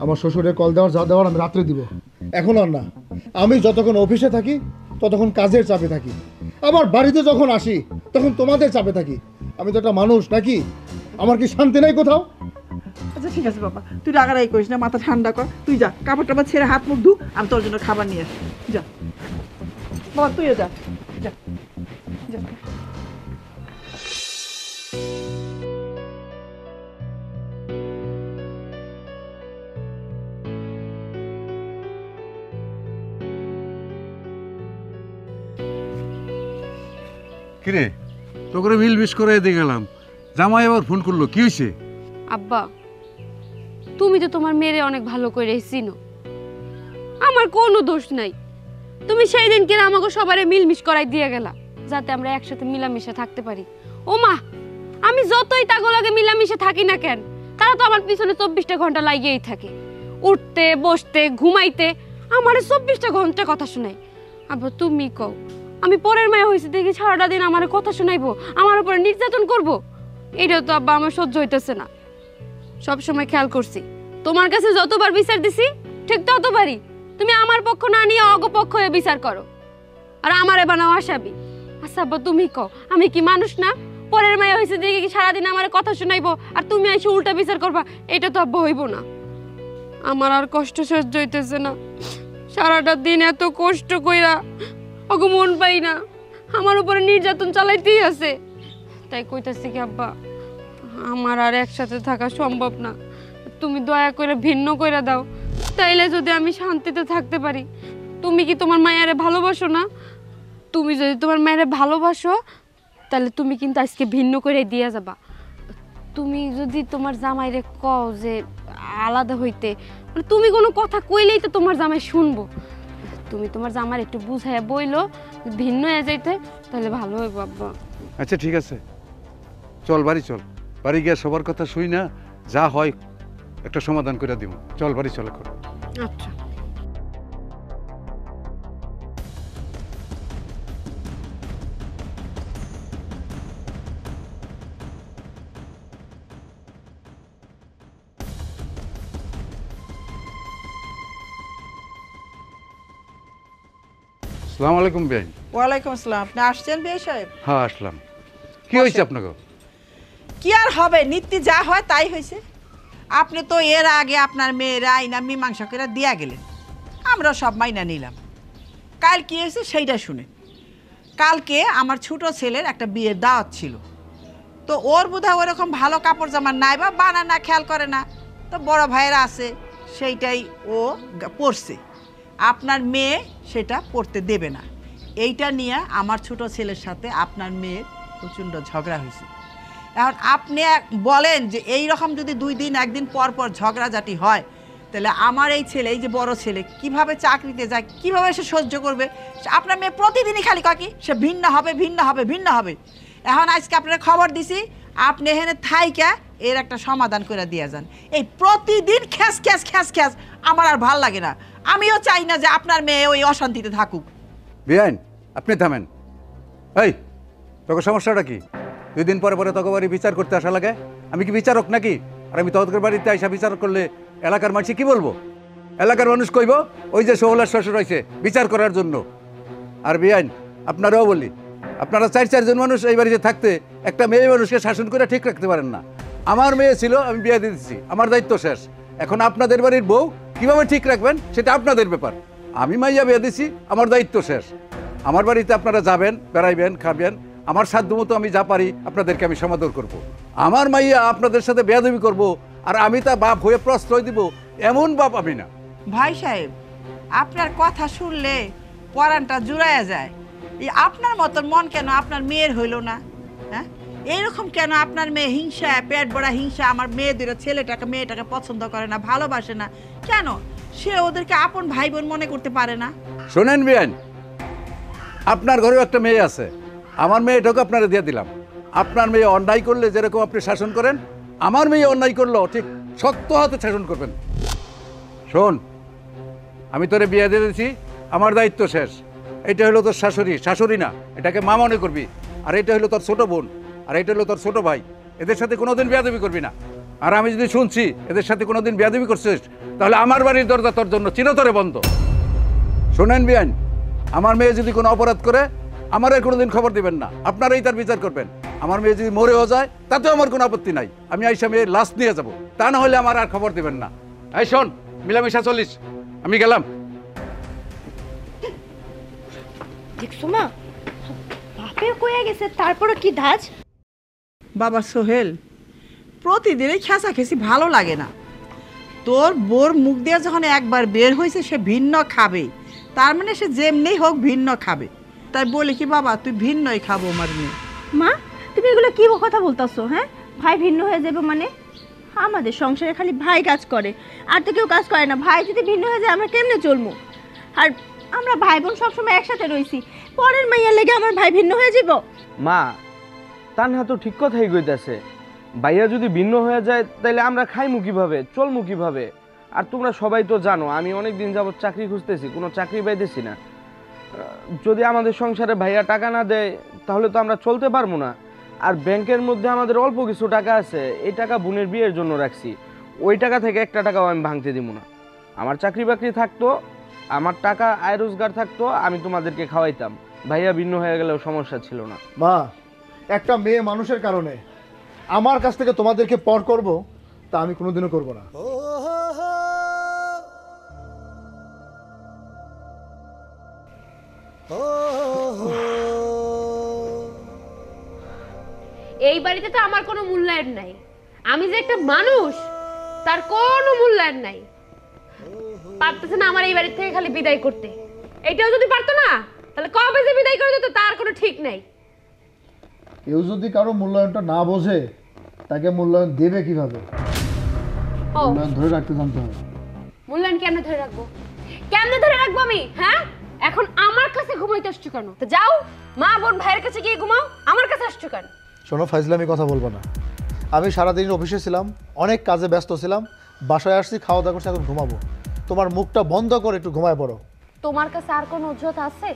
আমার শ্বশুরের কল দেওয়ার যা দেওয়ার আমি রাত্রে দিব, এখন আর না। আমি যতক্ষণ অফিসে থাকি ততক্ষণ কাজের চাপে থাকি, আবার বাড়িতে যখন আসি তখন তোমাদের চাপে থাকি। আমি তো একটা মানুষ নাকি? আমার কি শান্তি নাই কোথাও? আচ্ছা ঠিক আছে বাবা, তুই রাগারাগি করিস না, মাথা ঠান্ডা কর। তুই যা, কাপড় টাপড় ছেড়ে হাত মুখ ধু, আমি তোর জন্য খাবার নিয়ে আসি। যা বাবা, তুইও যা, যা যা। কিরে, তো করে মিল মিস করে দিয়ে গেলাম, জামাই আবার ফোন করলো, কি হয়েছে? আব্বা, তুমি তো তোমার মেয়েরে অনেক ভালো করে চিনো, আমার কোনো দোষ নাই। তুমি সেই দিন কিনা আমাকে সবারে মিলমিশ করাই দিয়ে গেলা, যাতে আমরা একসাথে মিলামিশে থাকতে পারি। ও মা, আমি যতই তাগো লাগে মিলামিশে থাকি না কেন, তারা তো আমার পিছনে 24টা ঘন্টা লাগিয়েই থাকে, উঠতে বসতে ঘুমাইতে আমারে 24টা ঘন্টা কথা শোনায়। আব্বা তুমি কও, আমি পরের মায়া হয়েছে দেখি সারাটা দিন আমার কথা শোনাইবো, আমার উপরে নির্যাতন করব? এটাও তো আব্বা আমার সহ্য হইতেছে না। সব সময় খেয়াল করছি, তোমার কাছে যতবার বিচার দিছি ঠিক ততবারই তুমি আমার পক্ষ না নিয়ে অগপক্ষ হয়ে বিচার করো, আর আমারে বানাও আসামি। আচ্ছা আব্বা তুমি কও, আমি কি মানুষ না? পরের মায়া হয়েছে দেখে কি সারাদিন আমার কথা শোনাইবো আর তুমি এসে উল্টা বিচার করবা? এটা তো আব্বা হইব না। আমার আর কষ্ট সহ্য হইতেছে না, সারাটা দিন এত কষ্ট কইরা ওগো মন পাই না, আমার উপরে নির্যাতন চালাইতেই আছে। তাই কইতাছি কি আব্বা, আমার আর একসাথে থাকা সম্ভব না, তুমি দয়া করে ভিন্ন করে দাও, তাইলে যদি আমি শান্তিতে থাকতে পারি। তুমি কি তোমার মায়েরে ভালোবাসো না? তুমি যদি তোমার মায়েরে ভালোবাসো তাহলে তুমি কিন্তু আজকে ভিন্ন করে দিয়ে যাবা। তুমি যদি তোমার জামাইরে কও যে আলাদা হইতে, মানে তুমি কোনো কথা কইলেই তো তোমার জামাই শুনবো। তুমি তোমার জামাই একটু বুঝাইয়া বইলো ভিন্ন হয়ে যাইতে, তাহলে ভালো হইব আব্বা। আচ্ছা ঠিক আছে, চল বাড়ি চল, বাড়ি গিয়ে সবার কথা শুই না, যা হয় একটা সমাধান করে দিব। চল বাড়ি চল এখন। আচ্ছা। আসসালামু আলাইকুম বেআইন। ওয়ালাইকুম আসসালাম। আপনি আসছেন বিয়ে সাহেব? হ্যাঁ আসলাম। কি হয়েছে আপনাকে? কি আর হবে, নীতি যা হয় তাই হয়েছে। আপনি তো এর আগে আপনার মেয়েরা আইনা মীমাংসা করে দিয়া গেলেন, আমরা সব মাইনা নিলাম। কাল কি হয়েছে সেইটা শুনে। কালকে আমার ছোট ছেলের একটা বিয়ের দাওয়াত ছিল, তো ওর বোধহয় ওরকম ভালো কাপড় জামা নাই বা বানা না, খেয়াল করে না, তো বড় ভাইয়েরা আছে সেইটাই ও পরছে। আপনার মেয়ে সেটা পরতে দেবে না, এইটা নিয়ে আমার ছোট ছেলের সাথে আপনার মেয়ের প্রচণ্ড ঝগড়া হয়েছে। এখন আপনি বলেন যে এই রকম যদি 2 দিন 1 দিন পর পর ঝগড়াঝাটি হয়, তাহলে আমার এই ছেলে, এই যে বড় ছেলে, কিভাবে চাকরিতে যায়, কিভাবে সে সহ্য করবে? আপনার মেয়ে প্রতিদিনই খালি কয় কি সে ভিন্ন হবে, ভিন্ন হবে, ভিন্ন হবে। এখন আজকে আপনার খবর দিছি, আপনি এখানে থাইকা এর একটা সমাধান করে দিয়ে যান। এই প্রতিদিন খ্যাস খ্যাস খ্যাস খ্যাস আমার আর ভাল লাগে না। আমিও চাই না যে আপনার মেয়ে ওই অশান্তিতে থাকুক। বেআইন, আপনি থামেন। এই, তোকে সমস্যাটা কি? 2 দিন পরে পরে তোকে বাড়ি বিচার করতে আসা লাগে? আমি কি বিচারক নাকি? আর আমি তোদের বাড়িতে আইসা বিচার করলে এলাকার মানুষ কি বলবো? এলাকার মানুষ কইব ওই যে সোহলার শ্বশুর হয়েছে বিচার করার জন্য। আর বেআইন, আপনারাও বলি, আপনারা 4 মানুষ এই বাড়িতে থাকতে একটা মেয়ে মানুষকে শাসন করে ঠিক রাখতে পারেন না। আমার মেয়ে ছিল, আমি বিয়ে দিয়ে দিচ্ছি, আমার দায়িত্ব শেষ। এখন আপনাদের বাড়ির বউ কিভাবে ঠিক রাখবেন সেটা আপনাদের ব্যাপার। আমি মাইয়া বিয়ে দিছি, আমার দায়িত্ব শেষ। আমার বাড়িতে আপনারা যাবেন, বেড়াইবেন, খাবেন, আমার সাধ্য মতো আমি যা পারি আপনাদেরকে আমি সমাদর করব। আমার মাইয়া আপনাদের সাথে বেয়াদবি করব আর আমি তা বাপ হয়ে প্রশ্রয় দিব, এমন বাপ আমি না। ভাই সাহেব, আপনার কথা শুনলে পরানটা জুড়াইয়া যায়। এই আপনার মতন মন কেন আপনার মেয়ের হইল না? হ্যাঁ, এইরকম কেন আপনার মেয়ে হিংসা, পেট বড়া হিংসা, আমার মেয়েদের মেয়েটাকে পছন্দ করে না, ভালোবাসে না কেন? সে ওদেরকে আপন ভাই বোন মনে করতে পারে না? শোনেন বেআইন, আপনার ঘরেও একটা মেয়ে আছে, আমার মেয়েটাকে আপনারা দিয়ে দিলাম। আপনার মেয়ে অন্যায় করলে যেরকম আপনি শাসন করেন, আমার মেয়ে অন্যায় করলেও ঠিক শক্ত হাতে শাসন করবেন। শোন, আমি তোরে বিয়ে দিয়ে দিয়েছি, আমার দায়িত্ব শেষ। এটা হলো তোর শাশুড়ি, শাশুড়ি না, এটাকে মা মনে করবি। আর এটা হলো তোর ছোট বোন, আর এটা হলো তোর ছোট ভাই। এদের সাথে কোনোদিন বেয়াদবি করবি না। আর আমি যদি শুনছি এদের সাথে কোনোদিন বেয়াদবি করছিস, তাহলে আমার বাড়ির দরজা তোর জন্য চিরতরে বন্ধ। শোনেন বিয়ান, আমার মেয়ে যদি কোনো অপরাধ করে আমার আর কোনোদিন খবর দিবেন না, আপনারাই তার বিচার করবেন। আমার মেয়ে যদি মরেও যায় তাতেও আমার কোনো আপত্তি নাই, আমি আইসা মেয়ের লাশ নিয়ে যাব। তা না হলে আমার আর খবর দিবেন না। এই শোন, মিলামিশা চলিস, আমি গেলাম। দেখছো মা, বাপে কয়ে গেছে, তারপরে কি ধাজ? বাবা সোহেল, প্রতিদিনই খেসাখেসি ভালো লাগে না। তোর বোর মুখ দিয়ে যখন একবার বের হয়েছে সে ভিন্ন খাবে, তার মানে সে যেমনি হোক ভিন্ন খাবে। তাই বলি কি বাবা, তুই ভিন্নই খাবো আমার মেয়ে। মা, তুমি এগুলো কি কথা বলতাছো? হ্যাঁ, ভাই ভিন্ন হয়ে যাবে মানে? আমাদের সংসারে খালি ভাই কাজ করে, আর তো কেউ কাজ করে না। ভাই যদি ভিন্ন হয়ে যায় আমরা কেমনে চলবো? আর আমরা ভাই বোন সবসময় একসাথে রইছি, পরের মাইয়ার লেগে আমার ভাই ভিন্ন হয়ে যাব? মা, তানহা তো ঠিক কথাই কইতাছে। ভাইয়া যদি ভিন্ন হয়ে যায় তাহলে আমরা খাইমু কিভাবে, চলমু কিভাবে? আর তোমরা সবাই তো জানো আমি অনেক দিন যাবত চাকরি খুঁজতেছি, কোনো চাকরি পাইতেছি না। যদি আমাদের সংসারে ভাইয়া টাকা না দেয় তাহলে তো আমরা চলতে পারবো না। আর ব্যাংকের মধ্যে আমাদের অল্প কিছু টাকা আছে, এই টাকা বোনের বিয়ের জন্য রাখছি। ওই টাকা থেকে একটা টাকাও আমি ভাঙতে দিব না। আমার চাকরি বাকরি থাকতো, আমার টাকা আয় রোজগার থাকতো, আমি তোমাদেরকে খাওয়াইতাম। ভাইয়া ভিন্ন হয়ে গেলেও সমস্যা ছিল না। মা, একটা মেয়ে মানুষের কারণে আমার কাছ থেকে তোমাদেরকে পর করব, তা আমি কোনোদিনও করব না। এই বাড়িতে তো আমার কোনো মূল্যায়ন নাই। আমি যে একটা মানুষ তার কোনো মূল্যায়ন নাই। পারতেছে না আমার এই বাড়ি থেকে খালি বিদায় করতে। এটাও যদি পারতো না তাহলে কবে যে বিদায় করে দিত তার কোনো ঠিক নাই। কেউ যদি কারো মূল্যায়নটা না বোঝে তাকে মূল্যায়ন দেবে কিভাবে? মূল্যায়ন ধরে রাখতে জানতে হবে। মূল্যায়ন কেমনে ধরে রাখবো? কেমনে ধরে রাখবো আমি? হ্যাঁ, এখন আমার কাছে ঘুমাইতে আসছো কেন? তো যাও মা বোন ভাইয়ের কাছে গিয়ে ঘুমাও, আমার কাছে আসছো কেন? শোনো, ফাইজলামি কথা বলবো না। আমি সারাদিন অফিসে ছিলাম, অনেক কাজে ব্যস্ত ছিলাম, বাসায় আসছি, খাওয়া দাওয়া করছি, এখন ঘুমাবো। তোমার মুখটা বন্ধ করে একটু ঘুমায় পড়ো। তোমার কাছে আর কোনো অজুহাত আছে?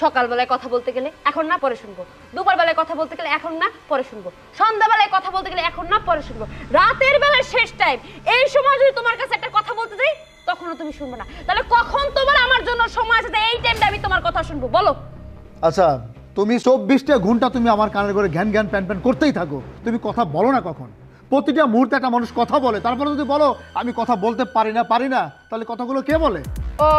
সকালবেলায় কথা বলতে গেলে এখন না পরে শুনবো, দুপুরবেলায় কথা বলতে গেলে এখন না পরে শুনবো, সন্ধ্যাবেলায় কথা বলতে গেলে এখন না পরে শুনবো, রাতের বেলায় শেষ টাইম এই সময় যদি তোমার কাছে একটা কথা বলতে যাই তখনও তুমি শুনবে না। তাহলে কখন তোমার আমার জন্য সময় আছে এই টাইমটা আমি তোমার কথা শুনবো? বলো। আচ্ছা, তুমি 24টা ঘন্টা তুমি আমার কানের করে ঘ্যান ঘ্যান প্যান প্যান করতেই থাকো, তুমি কথা বলো না কখন? প্রতিটা মুহূর্তে একটা মানুষ কথা বলে, তারপরে যদি বলো আমি কথা বলতে পারি না, তাহলে কথাগুলো কে বলে? ও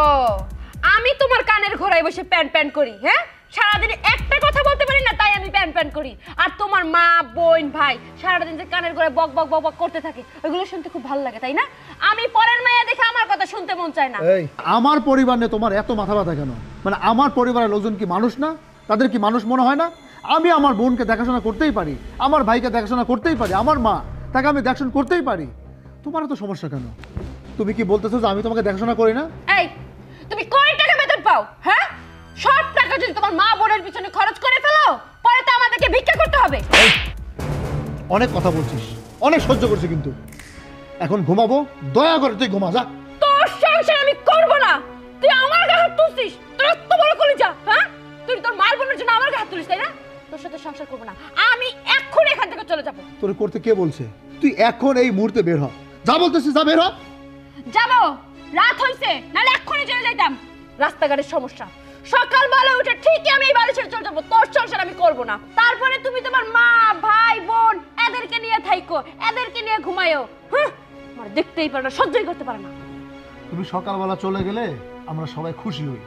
আমি তোমার কানের ঘোড়ায় বসে প্যান প্যান করি? হ্যাঁ, সারাদিন একটা কথা বলতে পারি না, তাই আমি প্যান প্যান করি। আর তোমার মা বোন ভাই সারাদিন যে কানের ঘোড়ায় বক বক বক বক করতে থাকে, ওইগুলো শুনতে খুব ভালো লাগে, তাই না? আমি পরের মায়া দেখে আমার কথা শুনতে মন চায় না। এই আমার পরিবার নিয়ে তোমার এত মাথা ব্যথা কেন? মানে আমার পরিবারের লোকজন কি মানুষ না? তাদের কি মানুষ মনে হয় না? আমি আমার বোনকে দেখাশোনা করতেই পারি, আমার ভাইকে দেখাশোনা করতেই পারি, আমার মা তাকে আমি দেখাশোনা করতেই পারি। তোমার তো সমস্যা কেন? তুমি কি বলতেছো যে আমি তোমাকে দেখাশোনা করি না? এই তুমি কয় টাকা বেতন পাও? হ্যাঁ, সব টাকা যদি তোমার মা বোনের পিছনে খরচ করে ফেলো, পরে তো আমাদেরকে ভিক্ষা করতে হবে। অনেক কথা বলছিস, অনেক সহ্য করছি, কিন্তু এখন ঘুমাবো, দয়া করে তুই ঘুমা যা। তোর সংসার আমি করব না, তুই আমার গায়ে হাত তুলছিস, তোর এত বড় কলিজা। হ্যাঁ, তুই তোর মার বোনের জন্য আমার গায়ে হাত তুলিস, তাই না? তোর সাথে সংসার করব না, আমি এক্ষুনি এখান থেকে চলে যাব। তোর করতে কে বলছে? তুই এখন এই মুহূর্তে বের হ, যা বলতেছিস যা বের হ। যাবো, রাত হইছে, নাহলে এক্ষুনি চলে যাইতাম। রাস্তাঘাটের সমস্যা, সকালবেলা উঠে ঠিকই আমি এই বাড়ি ছেড়ে চলে যাবো, তোর সংসার আমি করব না। তারপরে তুমি তোমার মা ভাই বোন এদেরকে নিয়ে থাইকো, এদেরকে নিয়ে ঘুমায়ো। হ্যাঁ, আমার দেখতেই পারে না, সহ্যই করতে পারে না। তুমি সকালবেলা চলে গেলে আমরা সবাই খুশি হই।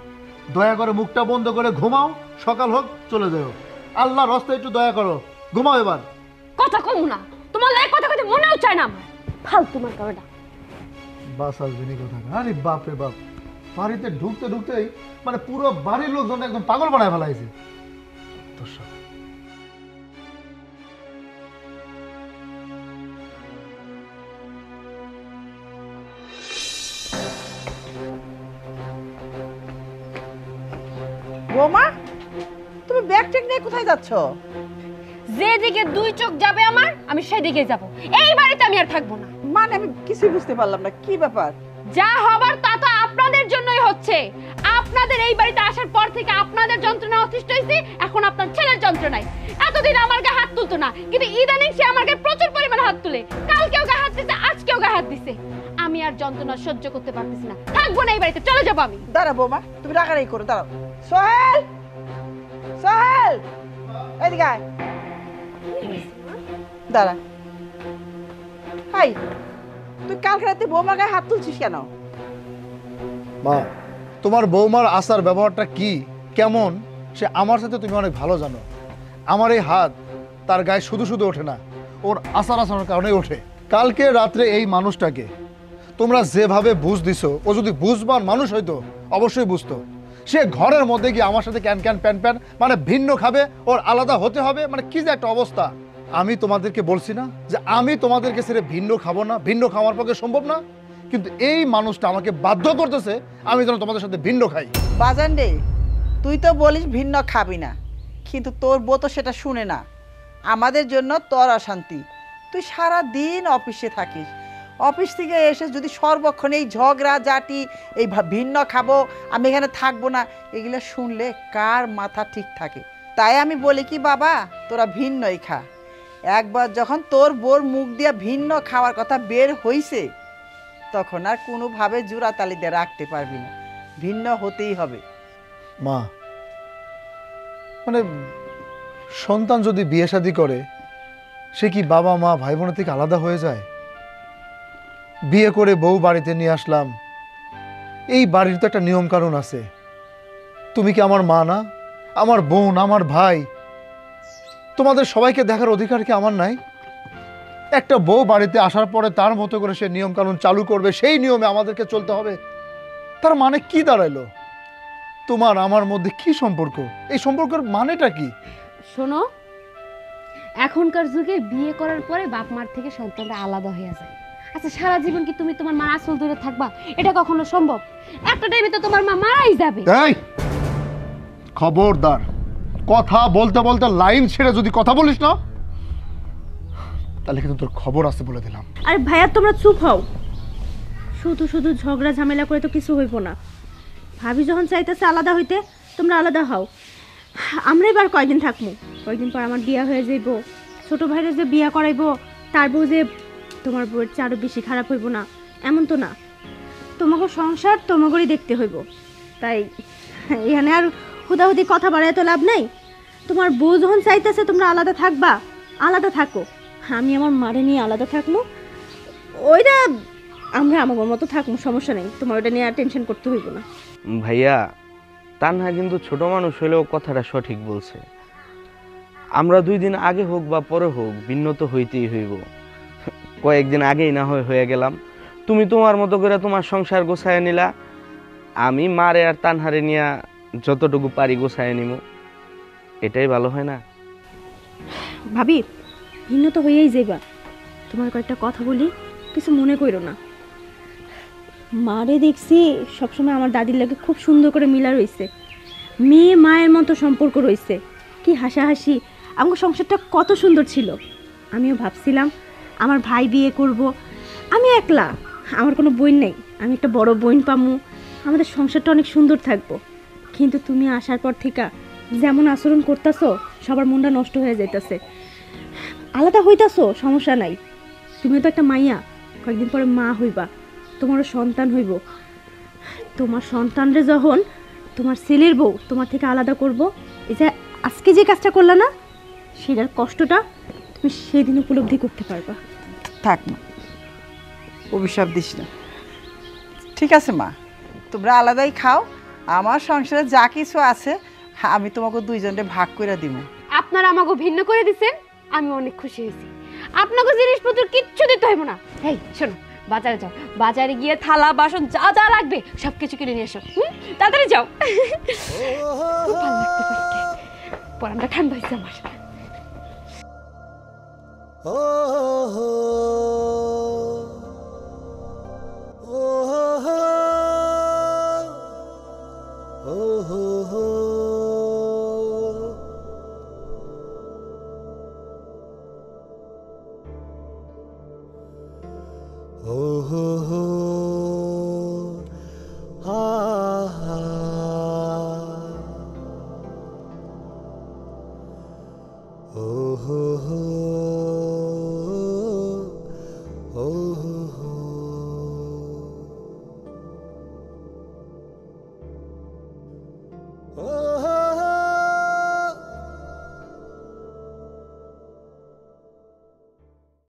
দয়া করে মুখটা বন্ধ করে ঘুমাও, সকাল হোক চলে যাও। আল্লাহর রাস্তায় একটু দয়া করো, ঘুমাও এবার। কথা কম না, তোমার লাগে কথা কইতে মনেও চায় না আমার। ফালতু তোমার কারণটা। বাস আসবেনি কথা। আরে বাপ রে বাপ, বাড়িতে ঢুকতে ঢুকতেই মানে পুরো বাড়ির লোকজন একদম পাগল বানায় ফেলাইছে। তোর সাথে বৌমা, তুমি ব্যাগ টেক নিয়ে কোথায় যাচ্ছ? যেদিকে দুই চোখ যাবে আমার, আমি সেদিকে যাব। এই বাড়িতে আমি আর থাকবো না। মানে আমি কিছুই বুঝতে পারলাম না, কি ব্যাপার? যা হবার তা তো আপনাদের জন্যই হচ্ছে। আপনাদের এই বাড়িতে আসার পর থেকে আপনাদের যন্ত্রণা অতিষ্ঠ হয়েছে, এখন আপনার ছেলের যন্ত্রণায়। এতদিন আমার গায়ে হাত তুলতো না, কিন্তু ইদানিং সে আমার গায়ে প্রচুর পরিমাণে হাত তুলে। কালকেও গায়ে হাত দিছে, আজকেও গায়ে হাত দিছে। আমি আর যন্ত্রণা সহ্য করতে পারতেছি না, থাকবো না এই বাড়িতে, চলে যাবো আমি। দাঁড়া বৌমা, তুমি রাগারাগি করো, দাঁড়াও। সোহেল, সোহেল, এদিকে আয়। দাঁড়া। হাই, তুই কালকে রাতে বৌমার গায়ে হাত তুলছিস কেন? মা, তোমার বৌমার আচার ব্যবহারটা কি কেমন সে আমার সাথে তুমি অনেক ভালো জানো। আমার এই হাত তার গায়ে শুধু শুধু ওঠে না, ওর আচার আচরণের কারণে ওঠে। কালকে রাত্রে এই মানুষটাকে তোমরা যেভাবে বুঝ দিছো, ও যদি বুঝবার মানুষ হইতো অবশ্যই বুঝতো। সে ঘরের মধ্যে গিয়ে আমার সাথে ক্যান ক্যান প্যান প্যান, মানে ভিন্ন খাবে, ওর আলাদা হতে হবে, মানে কি যে একটা অবস্থা। আমি তোমাদেরকে বলছি না যে আমি তোমাদেরকে ছেড়ে ভিন্ন খাবো না, ভিন্ন খাওয়ার পক্ষে সম্ভব না, কিন্তু এই মানুষটা আমাকে বাধ্য করতেছে আমি যেন তোমাদের সাথে ভিন্ন খাই। বাজান রে, তুই তো বলিস ভিন্ন খাবি না, কিন্তু তোর বউ তো সেটা শুনে না। আমাদের জন্য তোর অশান্তি। তুই সারা দিন অফিসে থাকিস, অফিস থেকে এসে যদি সর্বক্ষণ এই ঝগড়া জাটি, এই ভিন্ন খাবো, আমি এখানে থাকবো না, এগুলো শুনলে কার মাথা ঠিক থাকে? তাই আমি বলি কি বাবা, তোরা ভিন্নই খা। একবার যখন তোর বোর মুখ দিয়ে ভিন্ন খাওয়ার কথা বের হইছে, তখন আর কোনোভাবে জোড়াতালি দিয়ে রাখতে পারবি না, ভিন্ন হতেই হবে। মা, মানে সন্তান যদি বিয়ে শাদী করে, সে কি বাবা মা ভাই বোনের থেকে আলাদা হয়ে যায়? বিয়ে করে বউ বাড়িতে নিয়ে আসলাম, এই বাড়ির তো একটা নিয়ম কানুন আছে। তুমি কি আমার মা না? আমার বোন, আমার ভাই, তোমাদের সবাইকে দেখার অধিকার কি আমার নাই? একটা বউ বাড়িতে আসার পরে তার মতো করে সে নিয়ম কানুন চালু করবে, সেই নিয়মে আমাদেরকে চলতে হবে। তার মানে কি দাঁড়াইলো? তোমার আমার মধ্যে কি সম্পর্ক? এই সম্পর্কের মানেটা কি? শোনো, এখনকার যুগে বিয়ে করার পরে বাপ মার থেকে সন্তানরা আলাদা হয়ে যায়। আচ্ছা, সারা জীবন কি তুমি তোমার মার আঁচল ধরে থাকবা? এটা কখনো সম্ভব? একটা টাইমে তো তোমার মা মারাই যাবে। এই খবরদার, কথা বলতে বলতে লাইন ছেড়ে যদি কথা বলিস না, তাহলে কিন্তু তোর খবর আছে বলে দিলাম। আরে ভাইয়া, তোমরা চুপ হও। শুধু শুধু ঝগড়া ঝামেলা করে তো কিছু হইব না। ভাবি যখন চাইতেছে আলাদা হইতে, তোমরা আলাদা হও। আমরা এবার কয়দিন থাকবো, কয়দিন পর আমার বিয়া হয়ে যাইব। ছোট ভাইরে যে বিয়া করাইবো, তার বউ যে তোমার বউয়ের চেয়ে আরো বেশি খারাপ হইব না এমন তো না। তোমাকে সংসার তোমাকেই দেখতে হইব। তাই এখানে আর হুদাহুদি কথা বাড়ায় তো লাভ নাই। তোমার বউ যখন চাইতেছে তোমরা আলাদা থাকবা, আলাদা থাকো। আমি আমার মারে নিয়ে আলাদা থাকবো, ওইটা আমরা আমার মতো থাকবো, সমস্যা নেই। তোমার ওইটা নিয়ে আর টেনশন করতে হইব না। ভাইয়া, তানহা কিন্তু ছোট মানুষ হলেও কথাটা সঠিক বলছে। আমরা 2 দিন আগে হোক বা পরে হোক ভিন্ন তো হইতেই হইব। কয়েকদিন আগেই না হয়ে গেলাম, তুমি তোমার মতো করে তোমার সংসার গোছায় নিলা, আমি মারে আর তানহারে নিয়ে যতটুকু পারি গোছায় নিব, এটাই ভালো হয় না? ভাবি, ভিন্ন তো হয়েই যাইবা। তোমার কয়েকটা কথা বলি, কিছু মনে করো না। মারে দেখছি সবসময় আমার দাদির লাগে খুব সুন্দর করে মিলা রইছে, মেয়ে মায়ের মতো সম্পর্ক রইছে, কি হাসাহাসি, আমার সংসারটা কত সুন্দর ছিল। আমিও ভাবছিলাম আমার ভাই বিয়ে করব, আমি একলা, আমার কোনো বোন নেই, আমি একটা বড় বোন পামু, আমাদের সংসারটা অনেক সুন্দর থাকবো। কিন্তু তুমি আসার পর থেকে যেমন আচরণ করতেছো, সবার মনটা নষ্ট হয়ে যাইতেছে। আলাদা হইতাছো সমস্যা নাই, তুমিও তো একটা মাইয়া, কয়েকদিন পরে মা হইবা, তোমারও সন্তান হইব। তোমার সন্তানরে যখন তোমার ছেলের বউ তোমার থেকে আলাদা করব, এই যে আজকে যে কাজটা করলা না, সেটার কষ্টটা তুমি সেদিন উপলব্ধি করতে পারবা। থাক মা, অভিশাপ দিস না। ঠিক আছে মা, তোমরা আলাদাই খাও, আমার সংসারে যা কিছু আছে আমি তোমাকে দুইজনে ভাগ করে দিব। আপনারা আমাকে ভিন্ন করে দিছেন, আমি অনেক খুশি হয়েছি। আপনাকে জিনিসপত্র কিচ্ছু দিতে হইব না। এই শোনো, বাজারে যাও, বাজারে গিয়ে থালা বাসন যা যা লাগবে সব কিছু কিনে নিয়ে এসো। তাড়াতাড়ি যাও। খুব ভালো লাগতেছে আজকে, পরানটা ঠান্ডা হয়েছে আমার। Oh